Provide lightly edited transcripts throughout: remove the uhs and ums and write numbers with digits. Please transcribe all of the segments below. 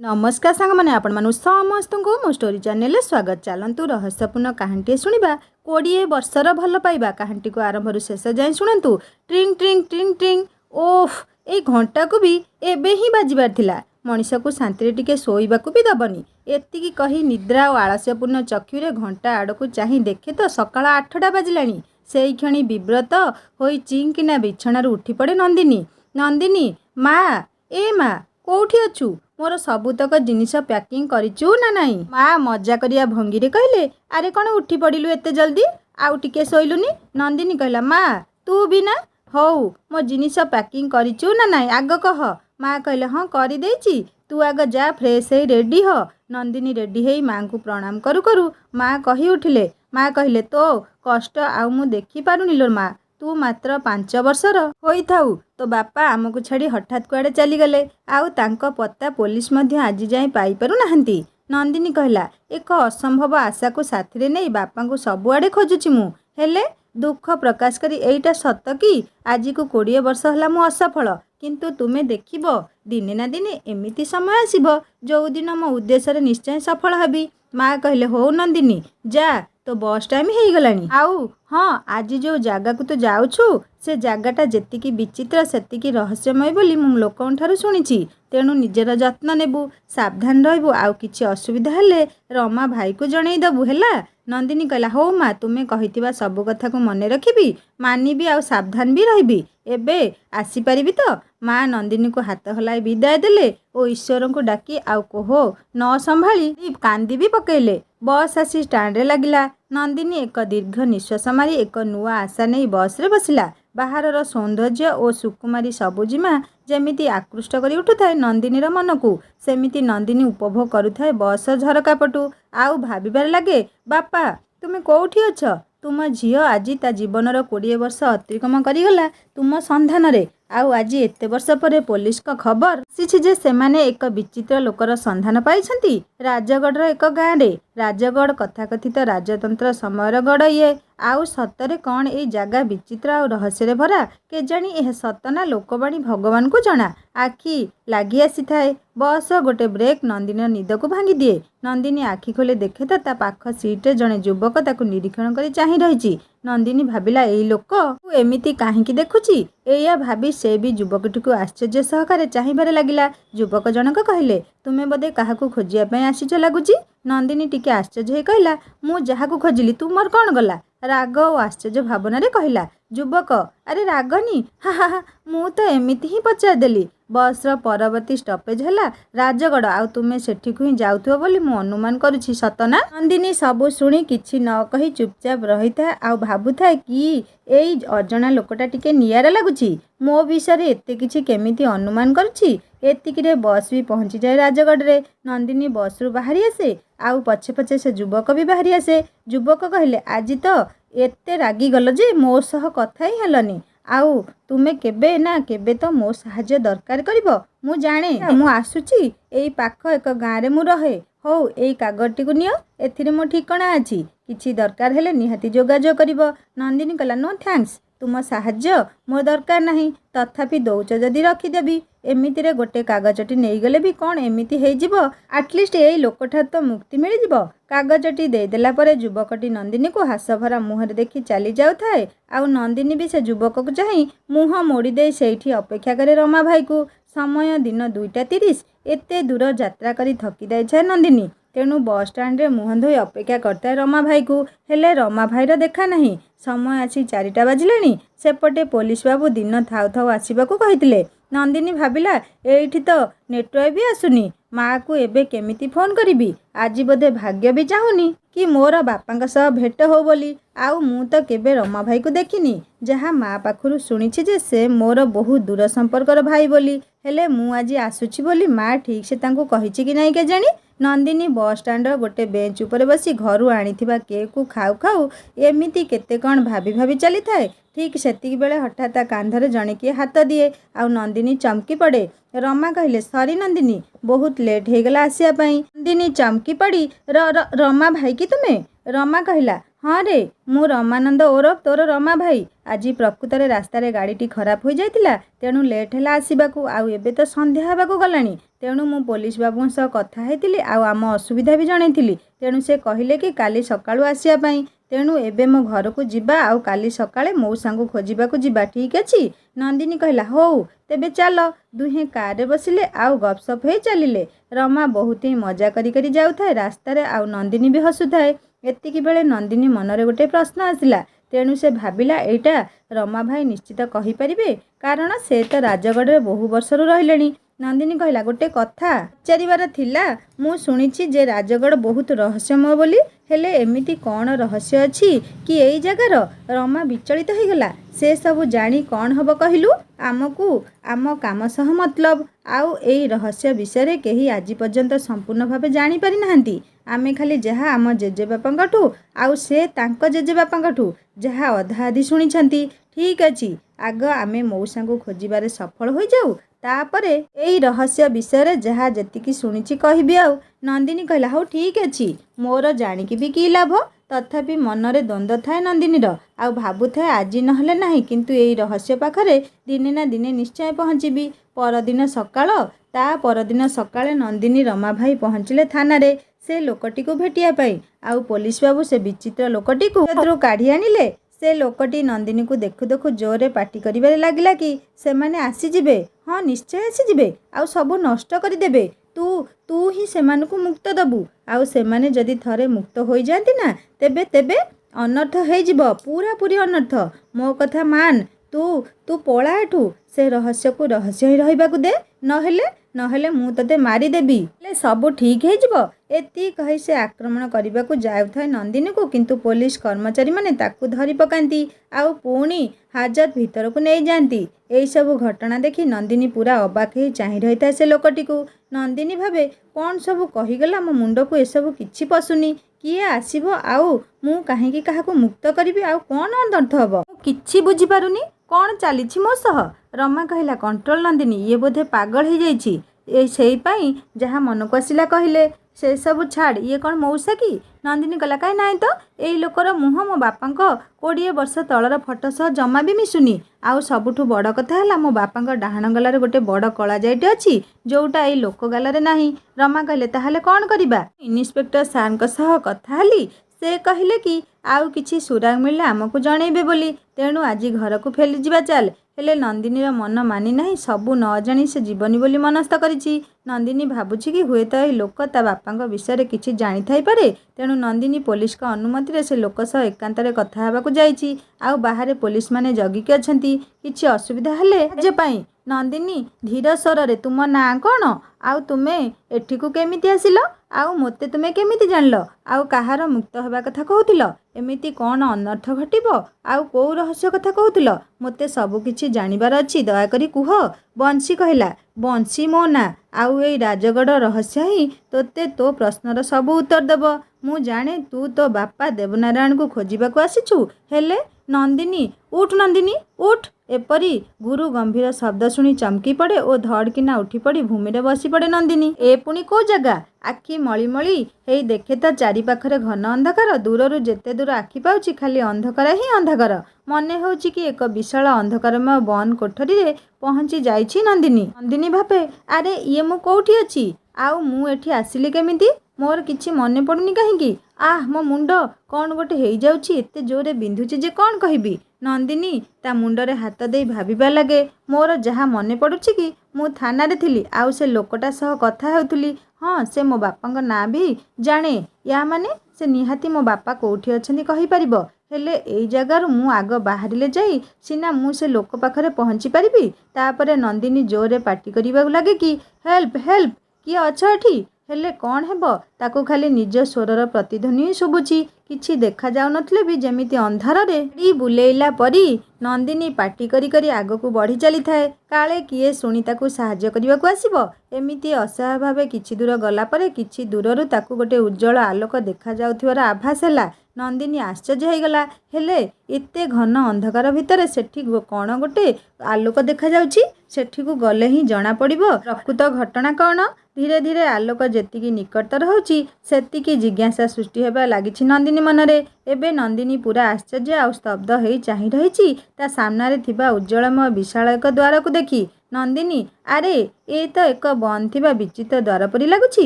नमस्कार सांग मैंने आपण मानु समस्त को मो स्टोरी चैनल स्वागत। चलतु रहस्यपूर्ण कहानी शुणा 20 वर्षर भल पाइबा कहानी को आरंभ शेष जाए शुणु। ट्रिंग ट्रिंग ट्रिंग ट्रिंग ओफ ए घंटा को भी एबे ही बाजिबार थिला। मनीष को शांति टिके शोइबा को भी दबनी। एतिकी कही निद्रा और आलस्यपूर्ण चक्षुरे घंटा आड़ को चाह देखे तो सकाळ 8टा बाजिलानी। से क्षणी विव्रत होई चिंकिना बिछणार उठी पड़े नंदिनी। नंदिनी माँ ए माँ कोठी अछु? मोर सबुतक जिनिस पैकिंग करिचु ना नहीं? माँ मजा करिया भंगी कहले अरे कौन उठी पड़िलु एते जल्दी आउ टिके शोइलुनी? नंदिनी कहला माँ तू भी ना हौ मो जिनिस पैकिंग करिचु ना नहीं आग कह। माँ कहले हाँ कर देछि तू आग जा फ्रेश है रेडी हो। नंदिनी रेडी है माँ को प्रणाम करू करू माँ कही उठिले। माँ कहले तो कष्ट आउ मु देखि पारुनी लो माँ तू मात्र 5 वर्षर होई थाउ तो बापा आमको छाड़ी हठात कुआड़े चलीगले आउ तांको पत्ता पुलिस मध्य आज जाए पाई पारु नाहंती। नंदिनी कहला एक असंभव आशा को साथी नहीं बापा को सबुआड़े खोजुची मु हेले दुख प्रकाश करी एईटा सत कि आज को 20 वर्ष हला मु असफल किंतु तुमे देखिबो दिने ना दिने एमिति समय आसीबो जो दिन मो उद्देश्य निश्चय सफल हबी। माँ कहले हो नंदिनी जा तो बस टाइम हो गलानी आउ हाँ आज जो जगह को तो जाऊछु से जगटा जेतिकी विचित्र सेतिकी रहस्यमय बोली मु लोकन ठारू सुनिछि। तेणु निजर जत्न नेबु सावधान रहबु आउ किछि असुविधा हेले रमा भाई को जणै दबु हेला। नंदिनी कहला हो माँ तुम्हें कहिथिबा सब कथा को मने रखिबी मानिबी आउ सावधान भी रहबी एबे आसी परिबी तो? माँ नंदिनी को हाथ हलाई विदाय देले ओ ईश्वर को डाकी आउ कोहो न संभाली कांदी भी पकेले। बस आसी स्टाण्ड रे लागिला। नंदिनी एक दीर्घ निश्वास मारी एक नुआ आशा नहीं बस रे बसिला। बाहर सौंदर्य और सुकुमारी सबुजिमा जेमिति आकृष्ट करी उठुथाए नंदिनीर मन को सेमिति नंदिनी उपभोग करुथाए बस झरका पटु आउ भाबिबार लागे बापा तुमे कोठी अछ? तुम झील आज ता जीवनर 20 वर्ष अतिक्रम करीगला तुम संधान रे आउ आज एते वर्ष पर पुलिस का खबर आसी जे सेमाने एक विचित्र लोकर संधान पाइछंती राजगढ़ एक गाँव रे। राजगढ़ कथाकथित राजतंत्र समयर गढ़ ये आउ सतरे कौन ए जगह विचित्र और रहस्य भरा केजाणी यह सतना लोकवाणी भगवान को जना। आखि लगी आसी थाए बस गोटे ब्रेक नंदिनी निद को भांगी दिए। नंदिनी आखि खोले देखे तो ता पाख सीट्रे जड़े युवक ताकू निरीक्षण कर चाह रही। नंदिनी भाविला एई लोक एमिति काहींकी देखुची एया भाभी से भी युवकटी को आश्चर्य सहकारे चाहिबारे लागिला। युवक जनक कहले तुमे बोधे काहाकू खोजिया पई आसीच लागुची? नंदिनी टिके आश्चर्य होई कहला मु जाहाकू खोजिली तुमर कौन गला? राग और आश्चर्य भावना रे कहला युवक अरे रागनी हा हा हा मु तो एमिति ही पचार देली। बस रो परवर्ती स्टॉपेज है राजगढ़ आउ तुमे सेठी को ही जाउथो बोली मु अनुमान करुछि सतना? नंदिनी सबु सुनी किछि न कही चुपचाप रही था आउ भाबुथा कि एई अजणा लोकटा टिके नियारा लागुछि मो विषय एते किछि केमिति अनुमान करुछि। एतिकिरे बस भी पहुंची जाए राजगढ़ रे। नंदिनी बस रु बाहरी आसे आउ पछे पछे से युवक भी बाहरी आसे। युवक कहले आज तो एते रागी गल जे मो सह कथा ही हेलनी आउ तुमे केबे ना केबे तो मो साहाଯ୍य दरकार करिवो मु जाने मु आसुची एई पाख एक गाँव रे मु रहे हो एई कागजटी को नियो एथिरे मो ठिकाना अछि किछि दरकार हेले निहाती जोगाजोग करिवो। नंदिनी कहला नो थैंक्स तुम साहाଯ୍य मोर दरकार नहीं तथापि दौच जदि रखिदेवी एमितिरे गोटे कागजटी नहीं गले भी कौन एमिति हो जिवो आटलिस्ट यही लोकठार तो मुक्ति मिल जिवो। कागजटी देदेला परे युवकटी नंदिनी को हास भरा मुहर देखी चली जाउथाए आउ नंदिनी भी से युवक को चाही मुह मोड़ी दे सेठी अपेक्षा करे रमा भाई को। समय दिन 2:30 एते दूर यात्रा करी थकी जाए नंदिनी तेणु बस स्टाण्ड रे मुह धोई अपेक्षा करता रमा भाई को हेले रमा भाईर देखा नहीं। समय आसी 4टा बाजिलानी सेपटे पुलिस बाबू दिन थाउ थाउ आसवाक कही। नंदिनी भाविला एठी तो नेटवर्क भी आसुनी माँ को एबे केमिति फोन करी आज बोधे भाग्य भी चाहूनी कि मोर बापा सह भेट हो बोली आउ मु तो केबे रमा भाई को देखिनी जहाँ माँ पाखु शुणी जे से मोर बहुत दूर संपर्कर भाई बोली हेले मु आज आसुची बोली माँ ठीक से तांको कहिछि कि नहीं केजाणी। नंदिनी बस स्टाण्ड गोटे बेंच उपर बसी घर आनीथिबा केक को खाऊ खाऊ एमिति केते कौन भाभी भाभी चली थाए। ठीक सेतिक बेले हठात कांधरे जणे किए हाथ दिए आउ नंदिनी चमकी पड़े। रमा कहले सॉरी नंदिनी बहुत लेट हो गला आसिया पई। नंदिनी चमकी पड़ी रमा भाई कि तुमे? रमा कहला हाँ रे, मु रमानंद ओरफ तोर रमा भाई। आज प्रकृतरे रास्तार गाड़ीटी खराब हो जाइतिला, तेणु लेट है आसवाकू। आउ एबे तो संध्या होगाकू गलानी, तेणु मु पुलिस बाबू सह कथा हेतिली, आउ आम असुविधा भी जनइथिली। तेणु से कहिले कि काली सकाळू आसिया पई। तेणु एबे मो घर को जिबा, आउ काली सकाळे मौसांकू खोजिबाकू जिबा। ठीक अछि? नंदिनी कहला हौ तेबे चल। दुहे कार रे बसिले आउ गपसप हे चलिले। रमा बहुत ही मजा करी करी जाउथाए रास्तारे, आउ नंदिनी भी हसुथाए। एतिकी बेले नंदिनी मनरे गोटे प्रश्न आसिला। तेणु से भाविला एटा रमा भाई निश्चित कहिपारिबे, कारण से तो राजगढ़ बहु वर्षरू रहिलेनी। नंदिनी कहला गोटे कथा पचारिबार थिला। मु शुणिछि जे राजगढ़ बहुत रहस्यमय बोली, हेले एमिति कौन रहस्य अछि कि एई जगार? रमा विचलित हो गला। से सब जानी कौन हब कहिलु? आमकू आम काम सह मतलब। आउ एई रहस्य विषय केही आज पर्यंत संपूर्ण भावे जानी पारि नाहंती। आमे खाली जहा आम जेजेबापांकठू आउ से तांको जेजेबापांकठू जहा अधा आधी शुणिछंती। ठीक अछि, आग आमे मौसांकू खोजिबारे सफल हो जाऊ, तापरे एई रहस्य विषय जहा जेतिकी शुणिछि कहिबी। आउ नंदिनी कहला हौ ठीक अछि, मोर जानिकी भी की लाभ। तथापि मनरे द्वंद्व थाए नंदिनीर। आउ भाबुथाए आजी नहले नाही, किंतु एई रहस्य पाखरे दिने ना दिने निश्चय पहुँचीबी। परदिन सकाळ ता परदिन सकाळे नंदिनी रमा भाई पहुँचिले थानारे से लोकटी को भेटिया पाई। आउ पुलिस बाबू से विचित्र लोकटी को काढ़ी आनिले। से लोकटी नंदिनी को देखु देखु जोरे पाटी करिबारे लागिला कि सेमाने आसीजिबे। हाँ निश्चय आसीजिबे, आउ सबु नष्ट करिदेबे। तू तू ही सेमानकु मुक्त दबु। आउ सेमाने जदि थरे मुक्त होई जांती ना, तेबे तेबे अनर्थ हे जिवो, पूरा पूरी अनर्थ। मो कथा मान, तू तू पळा एठू। से रहस्य को रहस्य ही रहिबाकू दे, नहेले नहेले मु तते मारी देबी। ले सबु ठीक हे जिवो। एति कहि से आक्रमण करिबाकू जाउथाय नंदिनी को, किंतु पुलिस कर्मचारी माने ताकू धरि पकांती, आउ पुणी हाजत भीतर को नहीं जाती। एई सब घटना देखि नंदिनी पूरा अबाक ही चाहि रहिता से लोकटी को। नंदिनी भावे कौन सब कहीगला, मो मुंड को एसबू किछि पसुनी। किए आसीबो, आउ मु काहेकि काहाकू मुक्त करिबी, आउ कौन अनर्थ हबो किछि बुझी पारुनी। कौन चलीछि मो सह? रमा कहला कंट्रोल नंदिनी, ये बोधे पागल हो जाइछि। ए सेई पाई जहा मन को आसिला कहिले। से सब छाड़, ये कौन मौसा की? नंदिनी कहला काई नाई तो, एई लोकर मुह मो बापांको 20 वर्ष तलर फटो सह जमा भी मिसुनी। आउ सबुठु बड़ कथा हैला, मो बापांको डाहाण गलारे गोटे बड़ कला जाइटे अछि, जोटा एई लोक गालारे नाही। रमा कहले ताहाले कौन करिबा? इन्स्पेक्टर सारଙ୍କ सह कथा हली। से कहिले कि आउ किछि सुराग मिलले आमको जणेबे बोली। तेणु आज घर को फेली जिबा चल। हेले नंदिनीर मन मानी नाही, सबू न जानी से जीवनी बोली मनस्थ करिछि। नंदिनी भाबुछि कि हुए तो ए लोक ता बापांक विषय किछि जानि थाई पारे। तेणु नंदिनी पुलिस का अनुमति रे से लोक सह एकांतरे कथा हेबाकू जाइछि। आउ बाहरे पुलिस माने जगिके अछंती, किछि असुविधा हेले जे पाई। नंदिनी धीर स्वर रे, तुम ना कौन? आउ तुमे एठिकू केमिति आसिल? आउ मोते तुमे केमिति जानल? आउ काहार मुक्त हेबा कथा कहूतिल? एमिति कौन अनर्थ घटिबो? आउ को रहस्य कथा कहूतिल? मोते सबु किछि जानिबार अछि, दया करी कुह। बंशी कहला, बंशी मो ना, आउ एई राजगढ़ रहस्य ही तोते तो प्रश्नर सबु उत्तर देब। मु जाने तू तो बापा देवनारायण को खोजिबाकू आसिछु। हेले नंदिनी उठ, नंदिनी उठ। एपरी गुरु गंभीर शब्द शुणी चमकी पड़े और धड़किना उठी पड़ी भूमि रे बसी पड़े नंदिनी। ए पुणी को जगह? आखि मଳି मଳି हेई देखे तो चारि पाखरे घन अंधकार। दूररू जेते दूर आखि पाउछि खाली अंधकार ही अंधकार। मने होउछि कि एक विशाल अंधकारमय बन कोठरी रे पहुंची जाइछि नंदिनी। नंदिनी भाबे अरे ये मु कोठी अछि, आउ मु एठी आसिली केमिति? मोर किछि मने पड़ुनी काहेकि। आह मो मुंड कौन गोटे हेई जाउछि, एते जोरे बिंधुछि जे कौन कहिबी। नंदिनी ता मुंडरे हाथ देई भाबिबा लागे, मोर जहा मने पड़ुछि कि मु थाना रे थिली, आउ से लोकटा सह कथा हेउथुली। हाँ से मो बापांक ना भी जाने। या माने से निहाती मो बापा कोठी अछंती कहि परिबो। हेले एई जगार मु आग बाहरिले जाई सिना मु से लोक पाखरे पहुंची परिबी। तापरे नंदिनी जोरे पाटी करिबा लागे कि हेल्प हेल्प, किए अछ एठी? हेले कौन हेबो, ताकू खाली निज स्वरर प्रतिध्वनि शुभुछि। किछि देखा जाउ नथले भी जेमिति अंधार रे बुलेइला परी नंदिनी पाटी करी करी आगकू बढ़ी चली थाए। काले किए शुणी ताकू साहाय्य करिबाकू आसीबो। एमिति असहाय भावे किछि दूर गला परे किछि दूररू ताकू गोटे उज्जवल आलोक देखा जाउथिबार आभास ହେଲା। नंदिनी आश्चर्य हो गला। हेले एते घन अंधकार भितर सेठी कौन गोटे आलोक देखा जाउछि? सेठी को गले ही जना पड़िबो प्रकृत घटना कौन। धीरे धीरे आलोक जेतिकी निकटतर होउछि सेतिकी जिज्ञासा सृष्टि हेबा लागिछि नंदिनी मनरे। ଏବେ ନନ୍ଦିନୀ ପୁରା ଆଶ୍ଚର୍ଯ୍ୟ ଆଉ ସ୍ତବ୍ଧ ହେଇ ଚାହିଁ ରହିଛି ତା ସାମ୍ନାରେ ଥିବା ଉଜ୍ଜଳମୟ ବିଶାଳ ଏକ ଦ୍ୱାରକୁ ଦେଖି। ନନ୍ଦିନୀ, ଆରେ ଏ ତ ଏକ ବନ୍ଦ ଥିବା ବିଚିତ୍ର ଦ୍ୱାର ପରି ଲାଗୁଛି,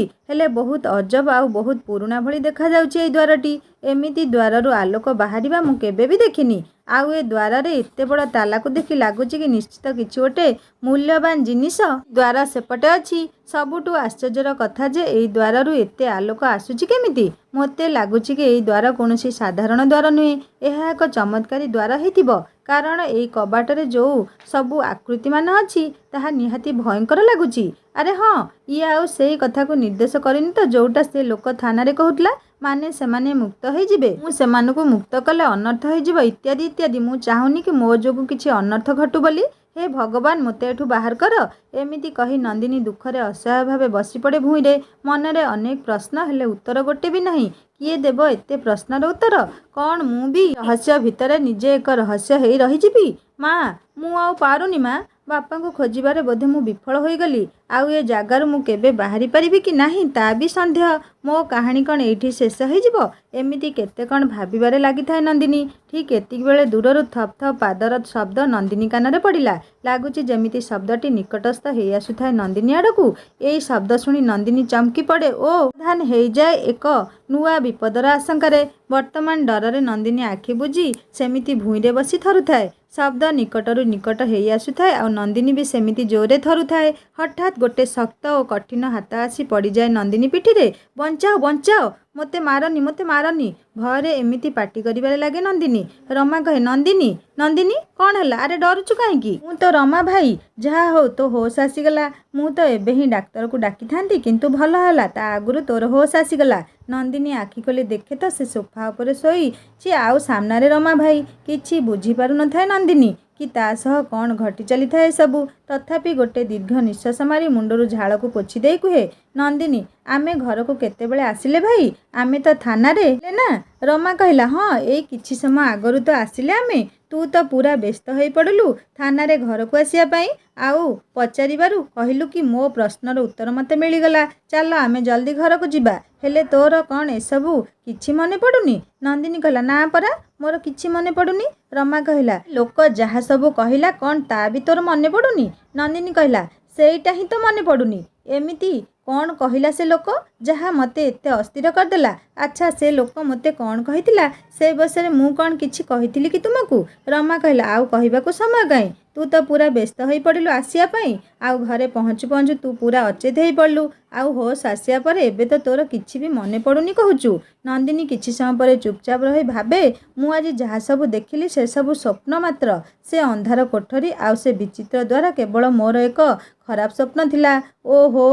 ହେଲେ ବହୁତ ଅଜବ ଆଉ ବହୁତ ପୁରୁଣା ଭଳି ଦେଖାଯାଉଛି ଏଇ ଦ୍ୱାରଟି। ଏମିତି ଦ୍ୱାରରୁ ଆଲୋକ ବାହାରିବା ମୁଁ କେବେ ବି ଦେଖିନି। ଆଉ ଏ ଦ୍ୱାରରେ ଏତେ ବଡ଼ ତାଲାକୁ ଦେଖି ଲାଗୁଛି କି ନିଶ୍ଚିତ କିଛି ଗୋଟେ ମୂଲ୍ୟବାନ ଜିନିଷ ଦ୍ୱାର ସେପଟେ ଅଛି। ସବୁଠୁ ଆଶ୍ଚର୍ଯ୍ୟର କଥା ଯେ ଏଇ ଦ୍ୱାରରୁ ଏତେ ଆଲୋକ ଆସୁଛି କେମିତି? ମୋତେ ଲାଗୁଛି କି ଏଇ ଦ୍ୱାର କୌଣସି ସାଧାରଣ ଦ୍ୱାର ନୁହେଁ, ଏହା ଏକ ଚମତ୍କାରୀ ଦ୍ୱାର ହେଇଥିବ। କାରଣ ଏଇ କବାଟରେ ଯେଉଁ ସବୁ ଆକୃତିମାନ ଅଛି ତାହା ନିହାତି ଭୟଙ୍କର ଲାଗୁଛି। ଆରେ ହଁ, ଇଏ ଆଉ ସେଇ କଥାକୁ ନିର୍ଦ୍ଦେଶ କରିନି ତ ଯେଉଁଟା ସେ ଲୋକ ଥାନାରେ କହୁଥିଲା, ମାନେ ସେମାନେ ମୁକ୍ତ ହେଇଯିବେ, ମୁଁ ସେମାନଙ୍କୁ ମୁକ୍ତ କଲେ ଅନର୍ଥ ହେଇଯିବ ଇତ୍ୟାଦି ଇତ୍ୟାଦି। ମୁଁ ଚାହୁଁନି କି ମୋ ଯୋଗୁଁ କିଛି ଅନର୍ଥ ଘଟୁ ବୋଲି। ହେ ଭଗବାନ, ମୋତେ ଏଠୁ ବାହାର କର। ଏମିତି କହି ନନ୍ଦିନୀ ଦୁଃଖରେ ଅସହାୟ ଭାବେ ବସିପଡ଼େ ଭୂଇଁରେ। ମନରେ ଅନେକ ପ୍ରଶ୍ନ, ହେଲେ ଉତ୍ତର ଗୋଟେ ବି ନାହିଁ। କିଏ ଦେବ ଏତେ ପ୍ରଶ୍ନର ଉତ୍ତର? କ'ଣ ମୁଁ ବି ରହସ୍ୟ ଭିତରେ ନିଜେ ଏକ ରହସ୍ୟ ହେଇ ରହିଯିବି? ମା, ମୁଁ ଆଉ ପାରୁନି ମା। ବାପାଙ୍କୁ ଖୋଜିବାରେ ବୋଧେ ମୁଁ ବିଫଳ ହୋଇଗଲି। ଆଉ ଏ ଜାଗାରୁ ମୁଁ କେବେ ବାହାରି ପାରିବି କି ନାହିଁ ତା ବି ସନ୍ଦେହ। ମୋ କାହାଣୀ କ'ଣ ଏଇଠି ଶେଷ ହେଇଯିବ? ଏମିତି କେତେ କ'ଣ ଭାବିବାରେ ଲାଗିଥାଏ ନନ୍ଦିନୀ। ଠିକ୍ ଏତିକିବେଳେ ଦୂରରୁ ଥପ୍ ଥପ୍ ପାଦର ଶବ୍ଦ ନନ୍ଦିନୀ କାନରେ ପଡ଼ିଲା। ଲାଗୁଛି ଯେମିତି ଶବ୍ଦଟି ନିକଟସ୍ଥ ହେଇ ଆସୁଥାଏ ନନ୍ଦିନୀ ଆଡ଼କୁ। ଏଇ ଶବ୍ଦ ଶୁଣି ନନ୍ଦିନୀ ଚମକି ପଡ଼େ ଓ ସାବଧାନ ହେଇଯାଏ ଏକ ନୂଆ ବିପଦର ଆଶଙ୍କାରେ। ବର୍ତ୍ତମାନ ଡରରେ ନନ୍ଦିନୀ ଆଖି ବୁଜି ସେମିତି ଭୂଇଁରେ ବସି ଥରୁଥାଏ। ଶବ୍ଦ ନିକଟରୁ ନିକଟ ହେଇ ଆସୁଥାଏ ଆଉ ନନ୍ଦିନୀ ବି ସେମିତି ଜୋରରେ ଥରୁଥାଏ। ହଠାତ୍ ଗୋଟେ ଶକ୍ତ ଓ କଠିନ ହାତ ଆସି ପଡ଼ିଯାଏ ନନ୍ଦିନୀ ପିଠିରେ। ବଞ୍ଚାଅ, ବଞ୍ଚାଅ, ମୋତେ ମାରନି, ମୋତେ ମାରନି। ଭୟରେ ଏମିତି ପାଟି କରିବାରେ ଲାଗେ ନନ୍ଦିନୀ। ରମା କହେ, ନନ୍ଦିନୀ, ନନ୍ଦିନୀ, କ'ଣ ହେଲା? ଆରେ ଡରୁଛୁ କାହିଁକି? ମୁଁ ତ ରମା ଭାଇ। ଯାହା ହଉ ତୋ ହୋସ୍ ଆସିଗଲା। ମୁଁ ତ ଏବେ ହିଁ ଡାକ୍ତରକୁ ଡାକିଥାନ୍ତି, କିନ୍ତୁ ଭଲ ହେଲା, ତା ଆଗରୁ ତୋର ହୋସ୍ ଆସିଗଲା। ନନ୍ଦିନୀ ଆଖି ଖୋଲି ଦେଖେ ତ ସେ ସୋଫା ଉପରେ ଶୋଇଛି ଆଉ ସାମ୍ନାରେ ରମା ଭାଇ। କିଛି ବୁଝିପାରୁନଥାଏ ନନ୍ଦିନୀ କି ତା ସହ କ'ଣ ଘଟି ଚାଲିଥାଏ ଏସବୁ। ତଥାପି ଗୋଟେ ଦୀର୍ଘ ନିଶ୍ୱାସ ମାରି ମୁଣ୍ଡରୁ ଝାଳକୁ ପୋଛି ଦେଇ କୁହେ, ନନ୍ଦିନୀ, ଆମେ ଘରକୁ କେତେବେଳେ ଆସିଲେ ଭାଇ? ଆମେ ତ ଥାନାରେ ନା? ରମା କହିଲା, ହଁ, ଏଇ କିଛି ସମୟ ଆଗରୁ ତ ଆସିଲେ ଆମେ। ତୁ ତ ପୁରା ବ୍ୟସ୍ତ ହୋଇପଡ଼ିଲୁ ଥାନାରେ ଘରକୁ ଆସିବା ପାଇଁ। ଆଉ ପଚାରିବାରୁ କହିଲୁ କି ମୋ ପ୍ରଶ୍ନର ଉତ୍ତର ମୋତେ ମିଳିଗଲା। ଚାଲ ଆମେ ଜଲ୍ଦି ଘରକୁ ଯିବା। ହେଲେ ତୋର କ'ଣ ଏସବୁ କିଛି ମନେ ପଡ଼ୁନି? ନନ୍ଦିନୀ କହିଲା, ନା ପରା, ମୋର କିଛି ମନେ ପଡ଼ୁନି। ରମା କହିଲା, ଲୋକ ଯାହା ସବୁ କହିଲା କ'ଣ ତା ବି ତୋର ମନେ ପଡ଼ୁନି? ନନ୍ଦିନୀ କହିଲା, ସେଇଟା ହିଁ ତ ମନେ ପଡ଼ୁନି। ଏମିତି କ'ଣ କହିଲା ସେ ଲୋକ ଯାହା ମୋତେ ଏତେ ଅସ୍ଥିର କରିଦେଲା? ଆଚ୍ଛା, ସେ ଲୋକ ମୋତେ କ'ଣ କହିଥିଲା? ସେ ବିଷୟରେ ମୁଁ କ'ଣ କିଛି କହିଥିଲି କି ତୁମକୁ? ରମା କହିଲା, ଆଉ କହିବାକୁ ସମୟ କାହିଁ? ତୁ ତ ପୁରା ବ୍ୟସ୍ତ ହୋଇପଡ଼ିଲୁ ଆସିବା ପାଇଁ। ଆଉ ଘରେ ପହଞ୍ଚୁ ପହଞ୍ଚୁ ତୁ ପୁରା ଅଚେତ ହୋଇପଡ଼ିଲୁ। ଆଉ ହୋସ୍ ଆସିବା ପରେ ଏବେ ତ ତୋର କିଛି ବି ମନେ ପଡ଼ୁନି କହୁଛୁ। ନନ୍ଦିନୀ କିଛି ସମୟ ପରେ ଚୁପଚାପ ରହି ଭାବେ, ମୁଁ ଆଜି ଯାହା ସବୁ ଦେଖିଲି ସେସବୁ ସ୍ୱପ୍ନ ମାତ୍ର। ସେ ଅନ୍ଧାର କୋଠରୀ ଆଉ ସେ ବିଚିତ୍ର ଦ୍ୱାର କେବଳ ମୋର ଏକ ଖରାପ ସ୍ୱପ୍ନ ଥିଲା। ଓହୋ,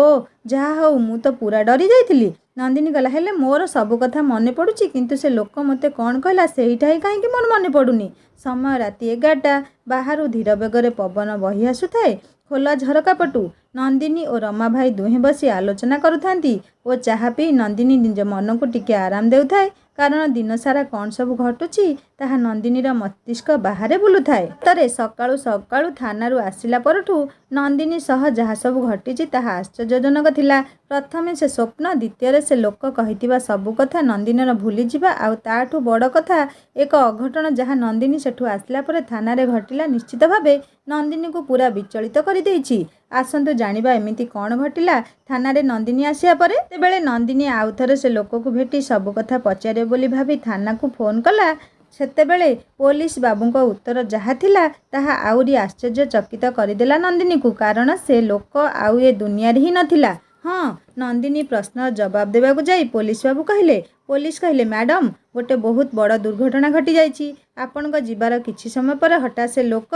ଯାହା ହଉ, ମୁଁ ତ ପୁରା ଡରି ଯାଇଥିଲି। ନନ୍ଦିନୀ କହିଲା, ହେଲେ ମୋର ସବୁ କଥା ମନେ ପଡ଼ୁଛି, କିନ୍ତୁ ସେ ଲୋକ ମୋତେ କ'ଣ କହିଲା ସେଇଟା ହିଁ କାହିଁକି ମୋର ମନେ ପଡ଼ୁନି? ସମୟ ରାତି 11ଟା। ବାହାରୁ ଧୀର ବେଗରେ ପବନ ବହି ଆସୁଥାଏ ଖୋଲା ଝରକା ପଟୁ। ନନ୍ଦିନୀ ଓ ରମା ଭାଇ ଦୁହେଁ ବସି ଆଲୋଚନା କରୁଥାନ୍ତି ଓ ଚାହା ପିଇ ନନ୍ଦିନୀ ନିଜ ମନକୁ ଟିକେ ଆରାମ ଦେଉଥାଏ। କାରଣ ଦିନସାରା କ'ଣ ସବୁ ଘଟୁଛି ତାହା ନନ୍ଦିନୀର ମସ୍ତିଷ୍କ ବାହାରେ ବୁଲୁଥାଏ। ସତରେ ସକାଳୁ ସକାଳୁ ଥାନାରୁ ଆସିଲା ପରଠୁ ନନ୍ଦିନୀ ସହ ଯାହା ସବୁ ଘଟିଛି ତାହା ଆଶ୍ଚର୍ଯ୍ୟଜନକ ଥିଲା। ପ୍ରଥମେ ସେ ସ୍ୱପ୍ନ, ଦ୍ୱିତୀୟରେ ସେ ଲୋକ କହିଥିବା ସବୁ କଥା ନନ୍ଦିନୀର ଭୁଲିଯିବା, ଆଉ ତାଠୁ ବଡ଼ କଥା ଏକ ଅଘଟଣ ଯାହା ନନ୍ଦିନୀ ସେଠୁ ଆସିଲା ପରେ ଥାନାରେ ଘଟିଲା ନିଶ୍ଚିତ ଭାବେ ନନ୍ଦିନୀକୁ ପୁରା ବିଚଳିତ କରିଦେଇଛି। ଆସନ୍ତୁ ଜାଣିବା ଏମିତି କ'ଣ ଘଟିଲା ଥାନାରେ ନନ୍ଦିନୀ ଆସିବା ପରେ। ସେତେବେଳେ ନନ୍ଦିନୀ ଆଉ ଥରେ ସେ ଲୋକକୁ ଭେଟି ସବୁ କଥା ପଚାରିବ ବୋଲି ଭାବି ଥାନାକୁ ଫୋନ୍ କଲା। ସେତେବେଳେ ପୋଲିସ ବାବୁଙ୍କ ଉତ୍ତର ଯାହା ଥିଲା ତାହା ଆହୁରି ଆଶ୍ଚର୍ଯ୍ୟଚକିତ କରିଦେଲା ନନ୍ଦିନୀକୁ। କାରଣ ସେ ଲୋକ ଆଉ ଏ ଦୁନିଆରେ ହିଁ ନଥିଲା। ହଁ, ନନ୍ଦିନୀ ପ୍ରଶ୍ନର ଜବାବ ଦେବାକୁ ଯାଇ ପୋଲିସ ବାବୁ କହିଲେ, ମ୍ୟାଡ଼ାମ୍, ଗୋଟେ ବହୁତ ବଡ଼ ଦୁର୍ଘଟଣା ଘଟିଯାଇଛି। ଆପଣଙ୍କ ଯିବାର କିଛି ସମୟ ପରେ ହଠାତ୍ ସେ ଲୋକ